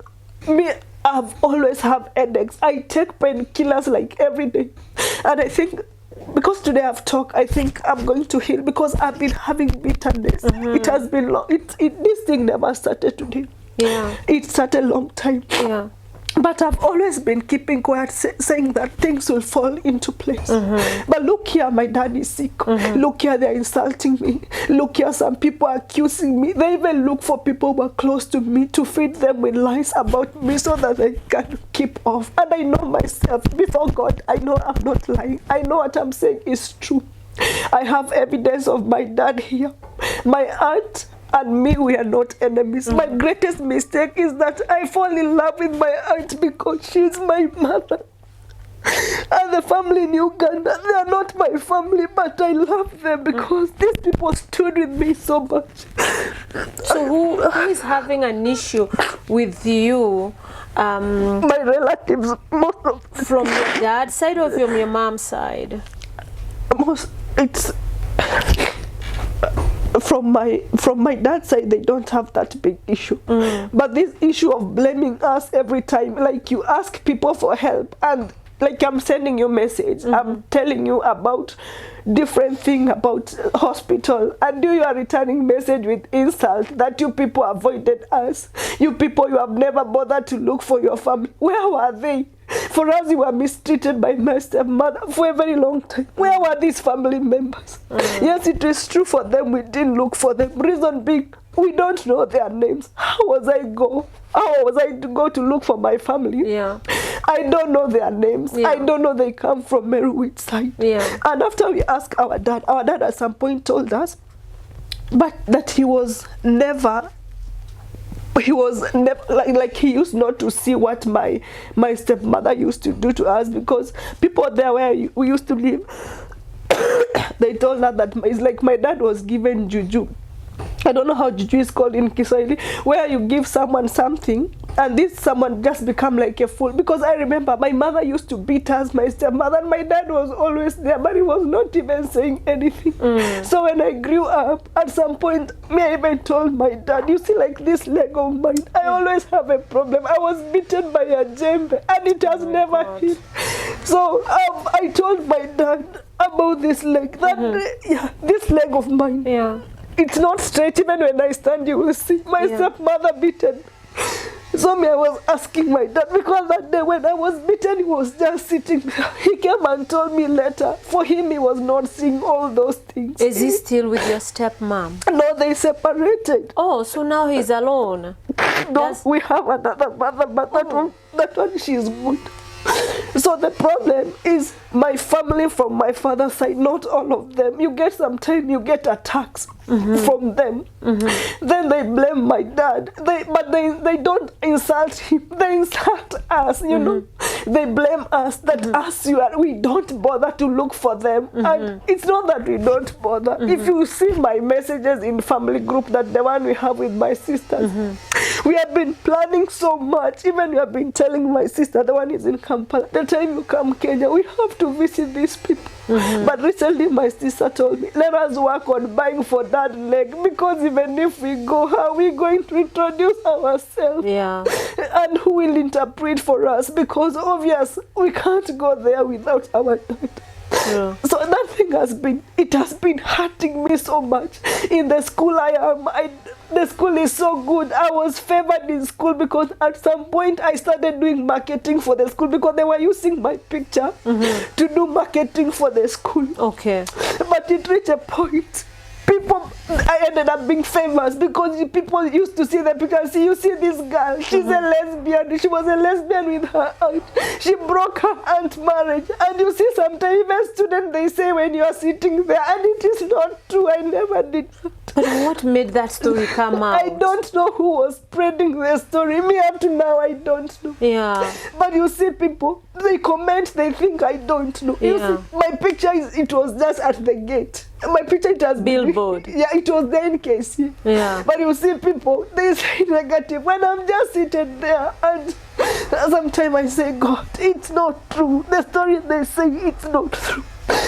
I've always have headaches. I take painkillers like every day. And I think, because today I've talked, I think I'm going to heal, because I've been having bitterness. It has been long. This thing never started today. It started a long time. But I've always been keeping quiet, saying that things will fall into place. But look here, my dad is sick. Look here, they're insulting me. Look here, some people are accusing me. They even look for people who are close to me to feed them with lies about me so that they can keep off. And I know myself, before God, I know I'm not lying. I know what I'm saying is true. I have evidence of my dad here. My aunt and me, we are not enemies. My greatest mistake is that I fall in love with my aunt because she's my mother. And the family in Uganda, they are not my family, but I love them because these people stood with me so much. So who is having an issue with you? My relatives, most of them. From your dad's side or from your mom's side? It's from my dad's side, they don't have that big issue. But this issue of blaming us every time, like you ask people for help, and like I'm sending you a message, I'm telling you about different thing about hospital, and you are returning message with insult that you people avoided us. You people, you have never bothered to look for your family. Where were they? For us, you were mistreated by my stepmother for a very long time. Where were these family members? Yes, it is true for them, we didn't look for them. Reason being, we don't know their names. How was I to go to look for my family? I don't know their names. I don't know they come from Meru side. And after we asked our dad at some point told us, but that he was never like he used not to see what my stepmother used to do to us, because people there where we used to live, they told us that it's like my dad was given juju. I don't know how juju is called in Kiswahili, where you give someone something and this someone just become like a fool. Because I remember my mother used to beat us, my stepmother, and my dad was always there, but he was not even saying anything. So when I grew up, at some point, I even told my dad, you see, like this leg of mine, I always have a problem. I was beaten by a djembe and it has never healed. So I told my dad about this leg, that this leg of mine. It's not straight. Even when I stand, you will see my stepmother beaten. So I was asking my dad, because that day when I was beaten, he was just sitting there. He came and told me later, for him, he was not seeing all those things. Is he still with your stepmom? No, they separated. Oh, so now he's alone. No, we have another mother, but that one she's good. So the problem is my family from my father's side, not all of them. You get sometimes you get attacks from them. Then they blame my dad. But they don't insult him. They insult us, you know. They blame us that we don't bother to look for them. And it's not that we don't bother. If you see my messages in family group, that the one we have with my sisters, we have been planning so much. Even we have been telling my sister, the one is in Kampala, that time you come Kenya, we have to visit these people. But recently my sister told me, let us work on buying for that leg, because even if we go, how are we going to introduce ourselves? Yeah. And who will interpret for us? Because obvious, we can't go there without our daughter. Yeah. So that thing has been hurting me so much. In the school the school is so good. I was favored in school because at some point I started doing marketing for the school, because they were using my picture to do marketing for the school. Okay. But it reached a point, I ended up being famous, because people used to see the picture and say, you see this girl, she's a lesbian. She was a lesbian with her aunt. She broke her aunt's marriage. And you see, sometimes even students, they say when you are sitting there, and it is not true. I never did that. But what made that story come out? I don't know who was spreading the story. Me up to now, I don't know. Yeah. But you see people, they comment, they think I don't know. You see, my picture, it was just at the gate. My picture, it has billboard. Yeah, it was there in case. Yeah. But you see people, they say negative when I'm just seated there, and sometimes I say, God, it's not true. The story they say, it's not true.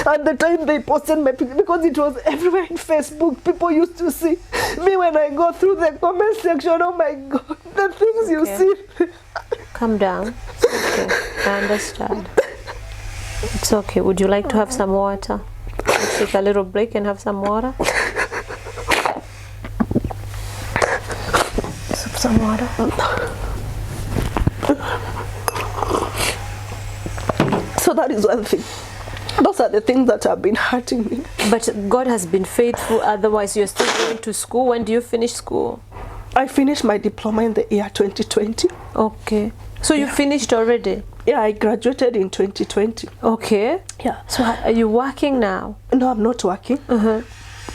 At the time they posted my picture, because it was everywhere in Facebook, people used to see me when I go through the comment section. Oh my God, the things you see. Calm down. It's okay. I understand. It's okay. Would you like to have some water? Let's take a little break and have some water. Some water. So that is one thing. Those are the things that have been hurting me. But God has been faithful, otherwise you're still going to school. When do you finish school? I finished my diploma in the year 2020. Okay. So you finished already? Yeah, I graduated in 2020. Okay. Yeah. So are you working now? No, I'm not working.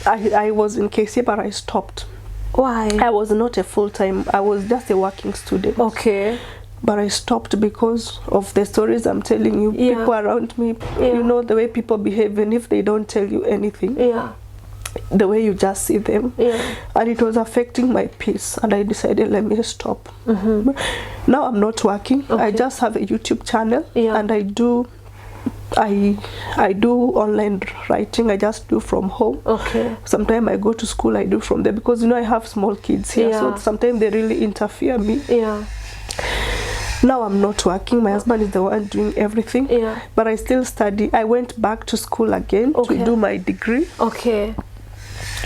I was in KC, but I stopped. Why? I was not a full-time, I was just a working student. Okay. But I stopped because of the stories I'm telling you. Yeah. People around me, you know, the way people behave, even if they don't tell you anything. Yeah. The way you just see them. Yeah. And it was affecting my peace, and I decided, let me stop. Now I'm not working. Okay. I just have a YouTube channel, and I do online writing. I just do from home. Okay. Sometimes I go to school, I do from there, because you know I have small kids here, so sometimes they really interfere me. Yeah. Now I'm not working. My husband is the one doing everything. Yeah. But I still study. I went back to school again to do my degree. Okay.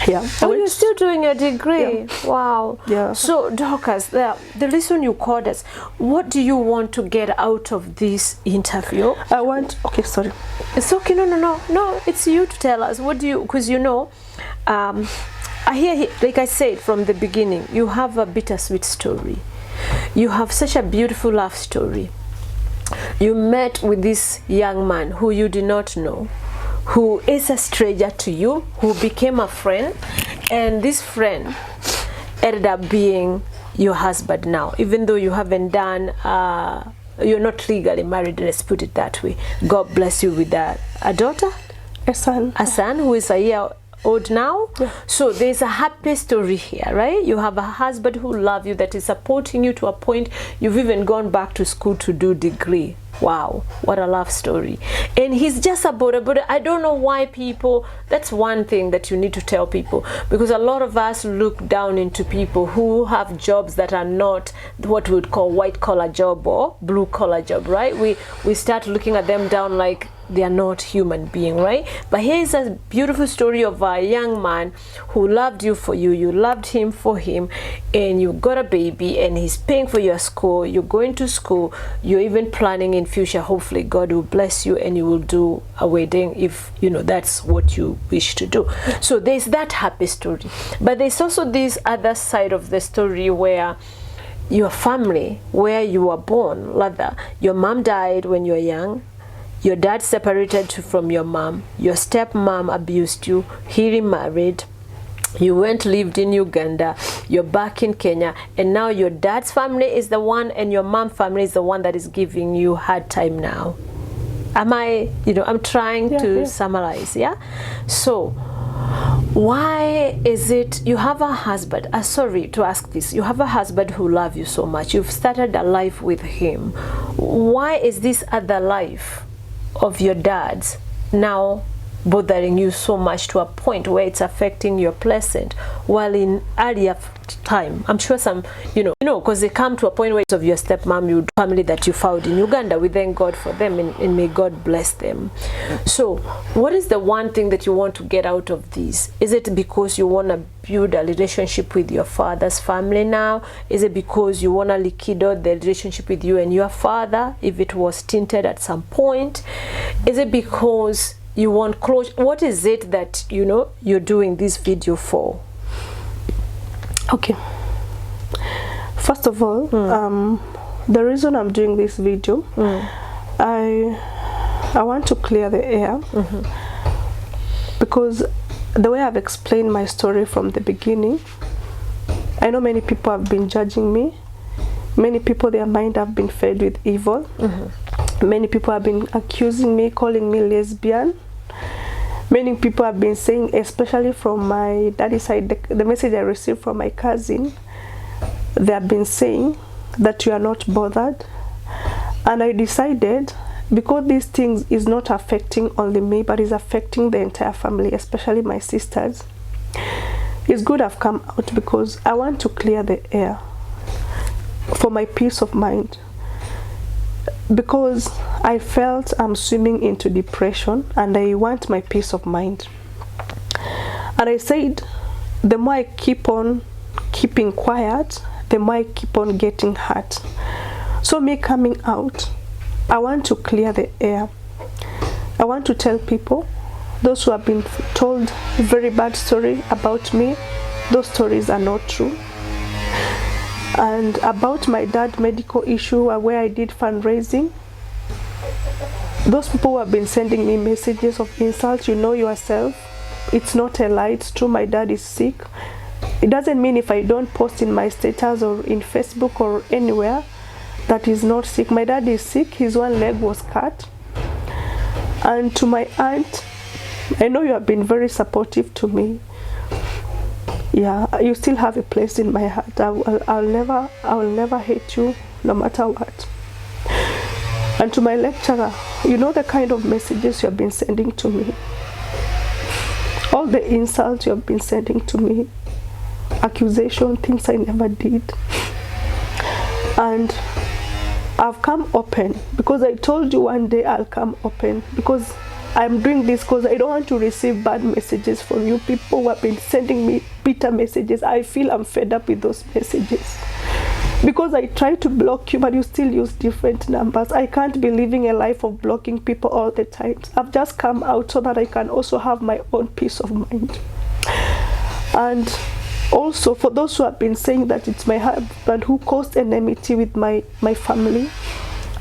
Yeah. Oh, you're still doing your degree? Yeah. Wow. Yeah. So, Dorcas, the reason you called us, what do you want to get out of this interview? I want... Okay, sorry. It's okay. No. It's you to tell us. What do you... Because, you know, I hear, like I said from the beginning, you have a bittersweet story. You have such a beautiful love story. You met with this young man who you did not know, who is a stranger to you, who became a friend, and this friend ended up being your husband now, even though you haven't done, you're not legally married, let's put it that way. God bless you with a daughter? A son. A son who is a year old now. Yeah. So there's a happy story here, right? You have a husband who loves you, that is supporting you to a point you've even gone back to school to do degree. Wow, what a love story. And he's just about I don't know why people, that's one thing that you need to tell people, because a lot of us look down into people who have jobs that are not what we would call white collar job or blue collar job, right? We start looking at them down like they are not human being, right? But here's a beautiful story of a young man who loved you for you, you loved him for him, and you got a baby, and he's paying for your school, you're going to school, you're even planning in future, hopefully God will bless you and you will do a wedding if you know that's what you wish to do. So there's that happy story, but there's also this other side of the story where your family, where you were born, rather, your mom died when you were young. Your dad separated from your mom. Your stepmom abused you. He remarried. You went, lived in Uganda. You're back in Kenya. And now your dad's family is the one and your mom's family is the one that is giving you hard time now. Am I, I'm trying to summarize, yeah? So, Why is it you have a husband, sorry to ask this, you have a husband who loves you so much, you've started a life with him. Why is this other life of your dad's now bothering you so much to a point where it's affecting your present, while in earlier time, I'm sure some, because they come to a point where it's of your stepmom, your family that you found in Uganda, we thank God for them, and may God bless them. So what is the one thing that you want to get out of this? Is it because you want to build a relationship with your father's family now? Is it because you want to liquidate the relationship with you and your father, if it was tinted at some point? Is it because you want closure? What is it that you're doing this video for? Okay, first of all, the reason I'm doing this video, I want to clear the air, because the way I've explained my story from the beginning, I know many people have been judging me. Many people, their mind have been fed with evil. Many people have been accusing me, calling me lesbian. Many people have been saying, especially from my daddy's side, the message I received from my cousin, they have been saying that you are not bothered. And I decided, because these things is not affecting only me, but is affecting the entire family, especially my sisters, it's good I've come out, because I want to clear the air for my peace of mind. Because I felt I'm swimming into depression and I want my peace of mind. And I said, the more I keep on keeping quiet, the more I keep on getting hurt. So me coming out, I want to clear the air. I want to tell people, those who have been told a very bad story about me, those stories are not true. And about my dad's medical issue, where I did fundraising, those people who have been sending me messages of insult, you know yourself, it's not a lie, it's true, my dad is sick. It doesn't mean if I don't post in my status or in Facebook or anywhere that he's not sick. My dad is sick, his one leg was cut. And to my aunt, I know you have been very supportive to me. Yeah, you still have a place in my heart. I'll never hate you, no matter what. And to my lecturer, you know the kind of messages you have been sending to me. All the insults you have been sending to me. Accusation, things I never did. And I've come open, because I told you one day I'll come open, because I'm doing this because I don't want to receive bad messages from you people who have been sending me bitter messages. I feel I'm fed up with those messages. Because I try to block you, but you still use different numbers. I can't be living a life of blocking people all the time. I've just come out so that I can also have my own peace of mind. And also, for those who have been saying that it's my husband who caused enmity with my family,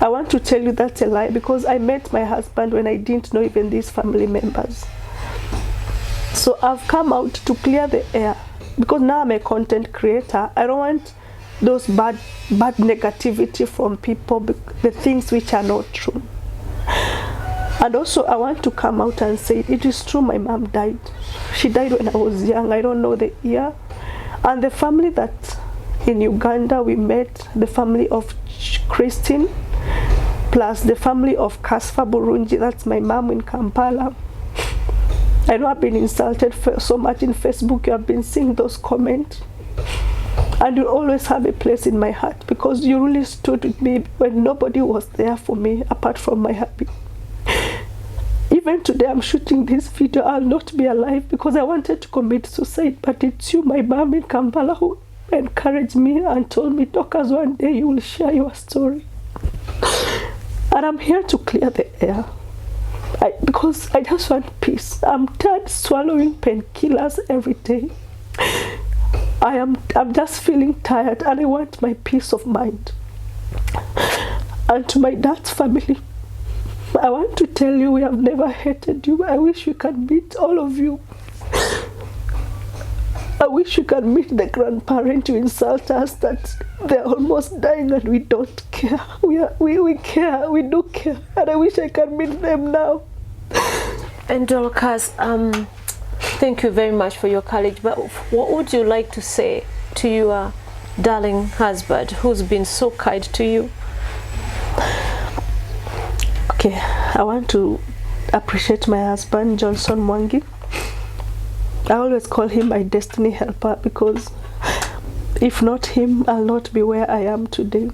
I want to tell you that's a lie, because I met my husband when I didn't know even these family members. So I've come out to clear the air, because now I'm a content creator. I don't want those bad negativity from people, the things which are not true. And also I want to come out and say it is true, my mom died. She died when I was young, I don't know the year. And the family that in Uganda we met, the family of Christine, plus the family of Kasfa Burunji, that's my mom in Kampala. I know I've been insulted so much in Facebook. You have been seeing those comments. And you always have a place in my heart, because you really stood with me when nobody was there for me apart from my hubby. Even today I'm shooting this video, I'll not be alive because I wanted to commit suicide, but it's you, my mom in Kampala, who encouraged me and told me, Dorcas, one day you will share your story. And I'm here to clear the air. Because I just want peace. I'm tired swallowing painkillers every day. I'm just feeling tired, and I want my peace of mind. And to my dad's family, I want to tell you we have never hated you. I wish we can meet all of you. I wish you can meet the grandparents who insult us that they're almost dying and we don't care. We care, we do care, and I wish I can meet them now. And Dorcas, Thank you very much for your courage. But what would you like to say to your darling husband who's been so kind to you? Okay, I want to appreciate my husband, Johnson Mwangi. I always call him my destiny helper because if not him, I'll not be where I am today.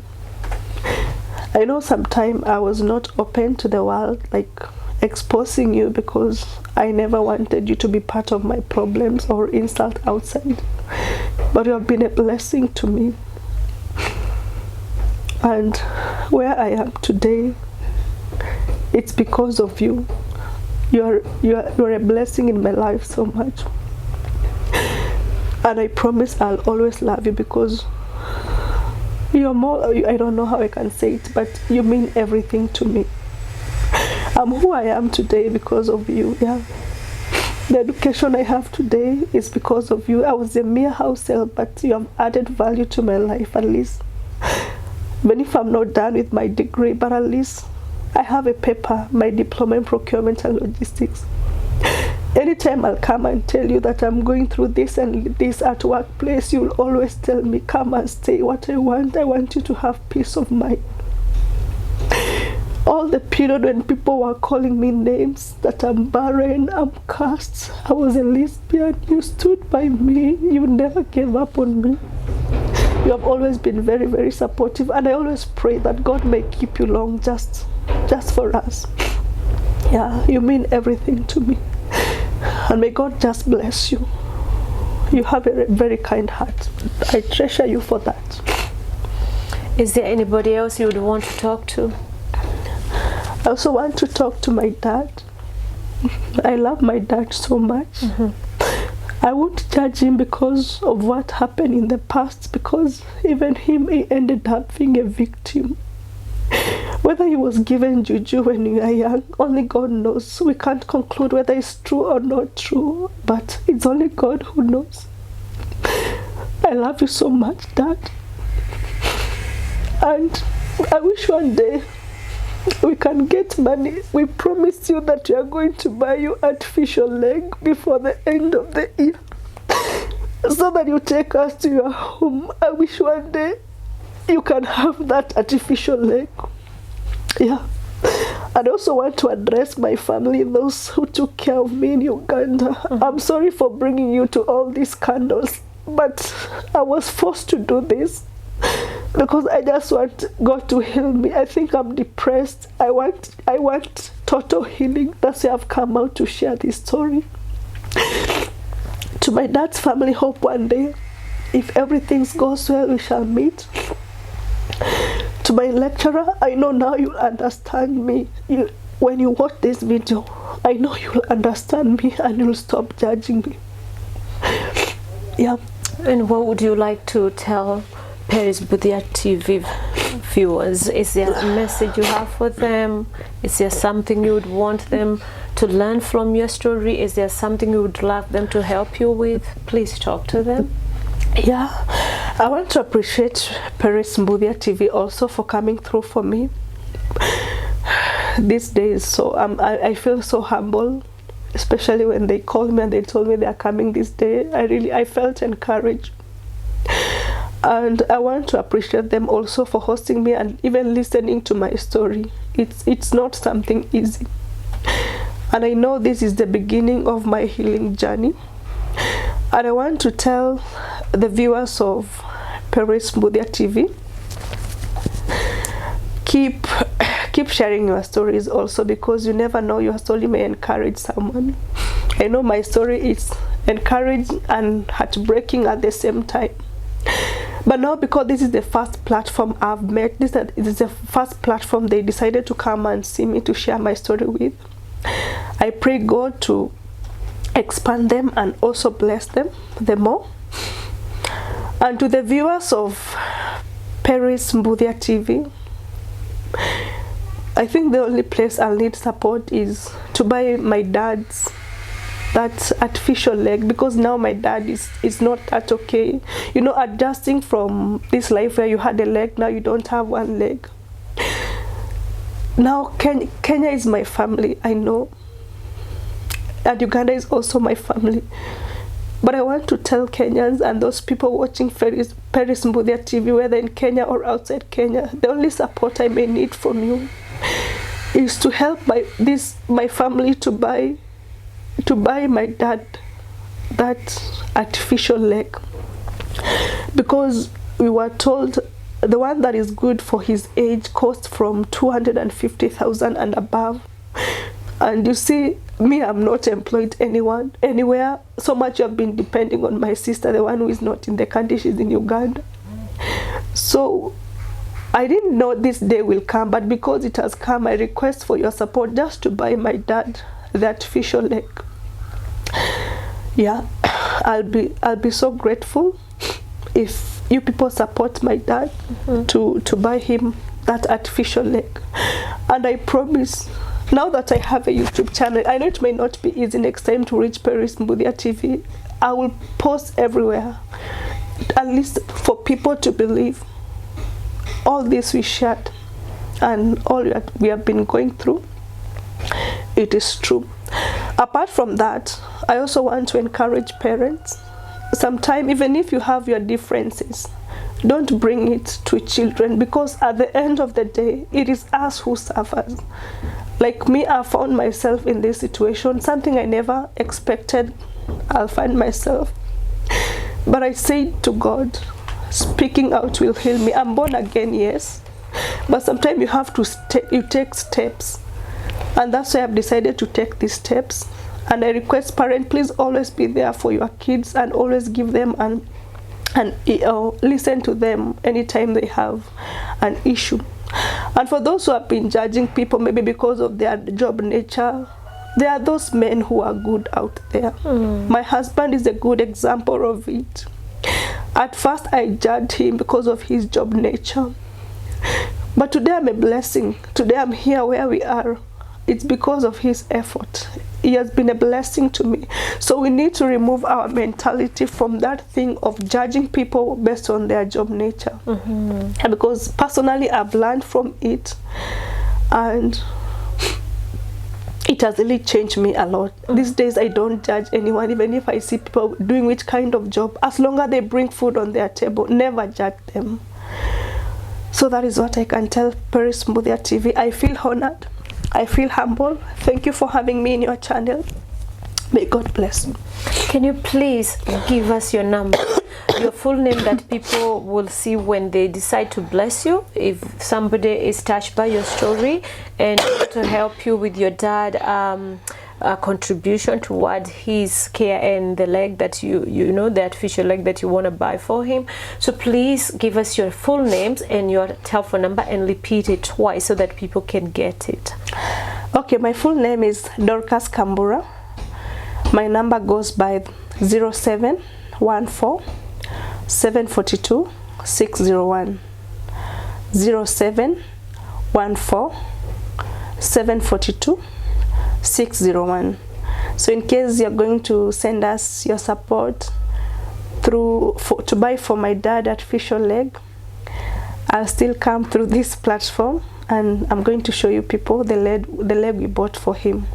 I know sometimes I was not open to the world, like exposing you, because I never wanted you to be part of my problems or insult outside. But you have been a blessing to me. And where I am today, it's because of you. You're a blessing in my life so much. And I promise I'll always love you because you're more, I don't know how I can say it, but you mean everything to me. I'm who I am today because of you, yeah. The education I have today is because of you. I was a mere house help, but you have added value to my life at least. Even if I'm not done with my degree, but at least I have a paper, my diploma in procurement and logistics. Anytime I'll come and tell you that I'm going through this and this at workplace, you'll always tell me, come and stay. What I want you to have peace of mind. All the period when people were calling me names that I'm barren, I'm cursed, I was a lesbian, you stood by me, you never gave up on me. You have always been very, very supportive, and I always pray that God may keep you long just for us. Yeah, you mean everything to me. And may God just bless you. You have a very kind heart. I treasure you for that. Is there anybody else you would want to talk to? I also want to talk to my dad. I love my dad so much. I won't judge him because of what happened in the past, because even him, he ended up being a victim. Whether he was given juju when you are young, only God knows. We can't conclude whether it's true or not true, but it's only God who knows. I love you so much, Dad. And I wish one day we can get money. We promise you that we are going to buy you artificial leg before the end of the year, so that you take us to your home. I wish one day you can have that artificial leg. Yeah. I also want to address my family, those who took care of me in Uganda. I'm sorry for bringing you to all these scandals, but I was forced to do this because I just want God to heal me. I think I'm depressed. I want total healing. That's why I've come out to share this story. To my dad's family, hope one day, if everything goes well, we shall meet. To my lecturer, I know now you'll understand me. When you watch this video, I know you'll understand me and you'll stop judging me. Yeah. And what would you like to tell Paris Budhia TV viewers? Is there a message you have for them? Is there something you would want them to learn from your story? Is there something you would love them to help you with? Please talk to them. Yeah, I want to appreciate Paris Budhia TV also for coming through for me these days. So I feel so humble, especially when they called me and they told me they are coming this day. I felt encouraged. And I want to appreciate them also for hosting me and even listening to my story. It's not something easy. And I know this is the beginning of my healing journey. And I want to tell the viewers of Paris Budhia TV, keep sharing your stories also, because you never know, your story may encourage someone. I know my story is encouraging and heartbreaking at the same time. But now, because this is the first platform I've met, this is the first platform they decided to come and see me to share my story with. I pray God to expand them and also bless them the more. And to the viewers of Paris Budhia TV, I think the only place I'll need support is to buy my dad's that artificial leg, because now my dad is not that okay. You know, adjusting from this life where you had a leg, now you don't have one leg. Now Kenya is my family, I know. and Uganda is also my family. But I want to tell Kenyans and those people watching Paris Mbuthia TV, whether in Kenya or outside Kenya, the only support I may need from you is to help my family to buy my dad that artificial leg, because we were told the one that is good for his age costs from 250,000 and above. And you see, me, I'm not employed anywhere. So much I've been depending on my sister, the one who is not in the country, she's in Uganda. So I didn't know this day will come, but because it has come, I request for your support just to buy my dad the artificial leg. Yeah, I'll be so grateful if you people support my dad to buy him that artificial leg. And I promise, now that I have a YouTube channel, I know it may not be easy next time to reach Paris Mbuthia TV. I will post everywhere, at least for people to believe all this we shared and all that we have been going through, it is true. Apart from that, I also want to encourage parents. Sometimes, even if you have your differences, don't bring it to children, because at the end of the day, it is us who suffers. Like me, I found myself in this situation, something I never expected I'll find myself. But I said to God, speaking out will heal me. I'm born again, yes, but sometimes you have to take steps, and that's why I've decided to take these steps. And I request parents, please always be there for your kids and always give them and listen to them anytime they have an issue. And for those who have been judging people maybe because of their job nature, there are those men who are good out there. My husband is a good example of it. At first I judged him because of his job nature, but today I'm a blessing. Today I'm here where we are. It's because of his effort. He has been a blessing to me. So we need to remove our mentality from that thing of judging people based on their job nature. Because personally, I've learned from it, and it has really changed me a lot. These days, I don't judge anyone, even if I see people doing which kind of job. As long as they bring food on their table, never judge them. So that is what I can tell Paris Mbuthia TV. I feel honored. I feel humble. Thank you for having me in your channel. May God bless you. Can you please give us your number, your full name, that people will see when they decide to bless you, if somebody is touched by your story and to help you with your dad contribution toward his care and the leg that you know, the artificial leg that you want to buy for him. So please give us your full names and your telephone number and repeat it twice so that people can get it. Okay, my full name is Dorcas Kambura. My number goes by 0714 742 601. 0714 742 601. So in case you're going to send us your support to buy for my dad artificial leg, I'll still come through this platform and I'm going to show you people the leg we bought for him.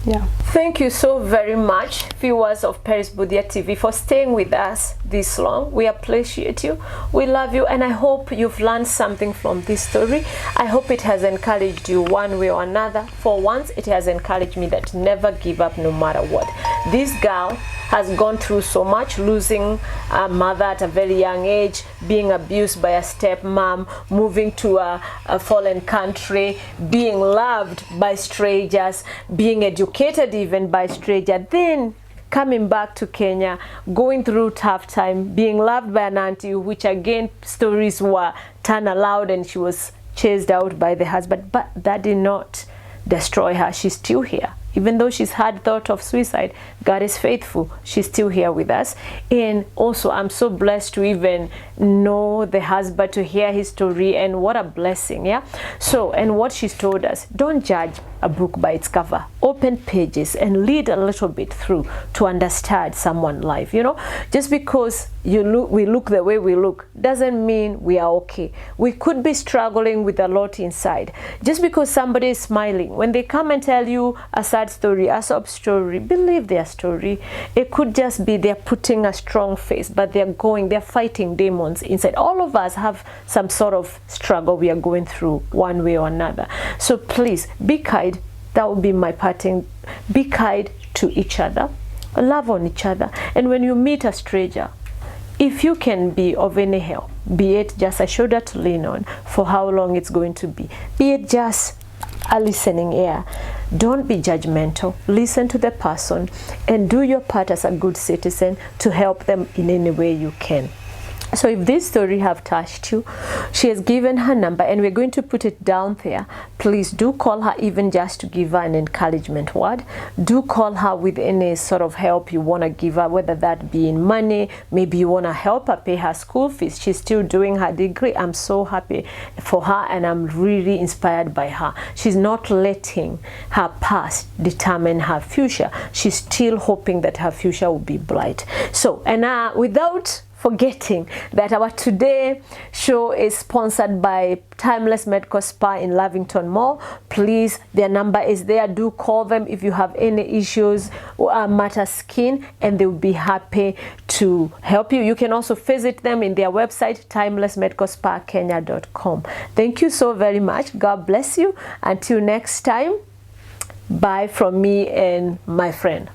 Yeah. Thank you so very much, viewers of Paris Mbuthia TV, for staying with us this long. We appreciate you, we love you, and I hope you've learned something from this story. I hope it has encouraged you one way or another. For once, it has encouraged me that never give up no matter what. This girl has gone through so much, losing a mother at a very young age, being abused by a stepmom, moving to a foreign country, being loved by strangers, being educated even by strangers, then coming back to Kenya, going through tough time, being loved by an auntie, which again stories were turned aloud and she was chased out by the husband, but that did not destroy her. She's still here. Even though she's had thought of suicide, God is faithful. She's still here with us. And also, I'm so blessed to even know the husband, to hear his story, and what a blessing, yeah? So, and what she's told us, don't judge a book by its cover. Open pages and read a little bit through to understand someone's life, you know? Just because we look the way we look doesn't mean we are okay. We could be struggling with a lot inside. Just because somebody is smiling, when they come and tell you a sad story, a sob story, believe their story. It could just be they're putting a strong face, but they're fighting demons inside. All of us have some sort of struggle we are going through one way or another. So please be kind. That would be my parting. Be kind to each other, love on each other, and when you meet a stranger, if you can be of any help, be it just a shoulder to lean on for how long it's going to be it just a listening ear, don't be judgmental. Listen to the person and do your part as a good citizen to help them in any way you can. So if this story have touched you, she has given her number and we're going to put it down there. Please do call her, even just to give her an encouragement word. Do call her with any sort of help you want to give her, whether that be in money, maybe you want to help her pay her school fees. She's still doing her degree. I'm so happy for her and I'm really inspired by her. She's not letting her past determine her future. She's still hoping that her future will be bright. So, and without forgetting that our today show is sponsored by Timeless Medical Spa in Lavington Mall. Please, their number is there. Do call them if you have any issues or matter skin, and they will be happy to help you. You can also visit them in their website, timelessmedicalspakenya.com. Thank you so very much. God bless you. Until next time, bye from me and my friend.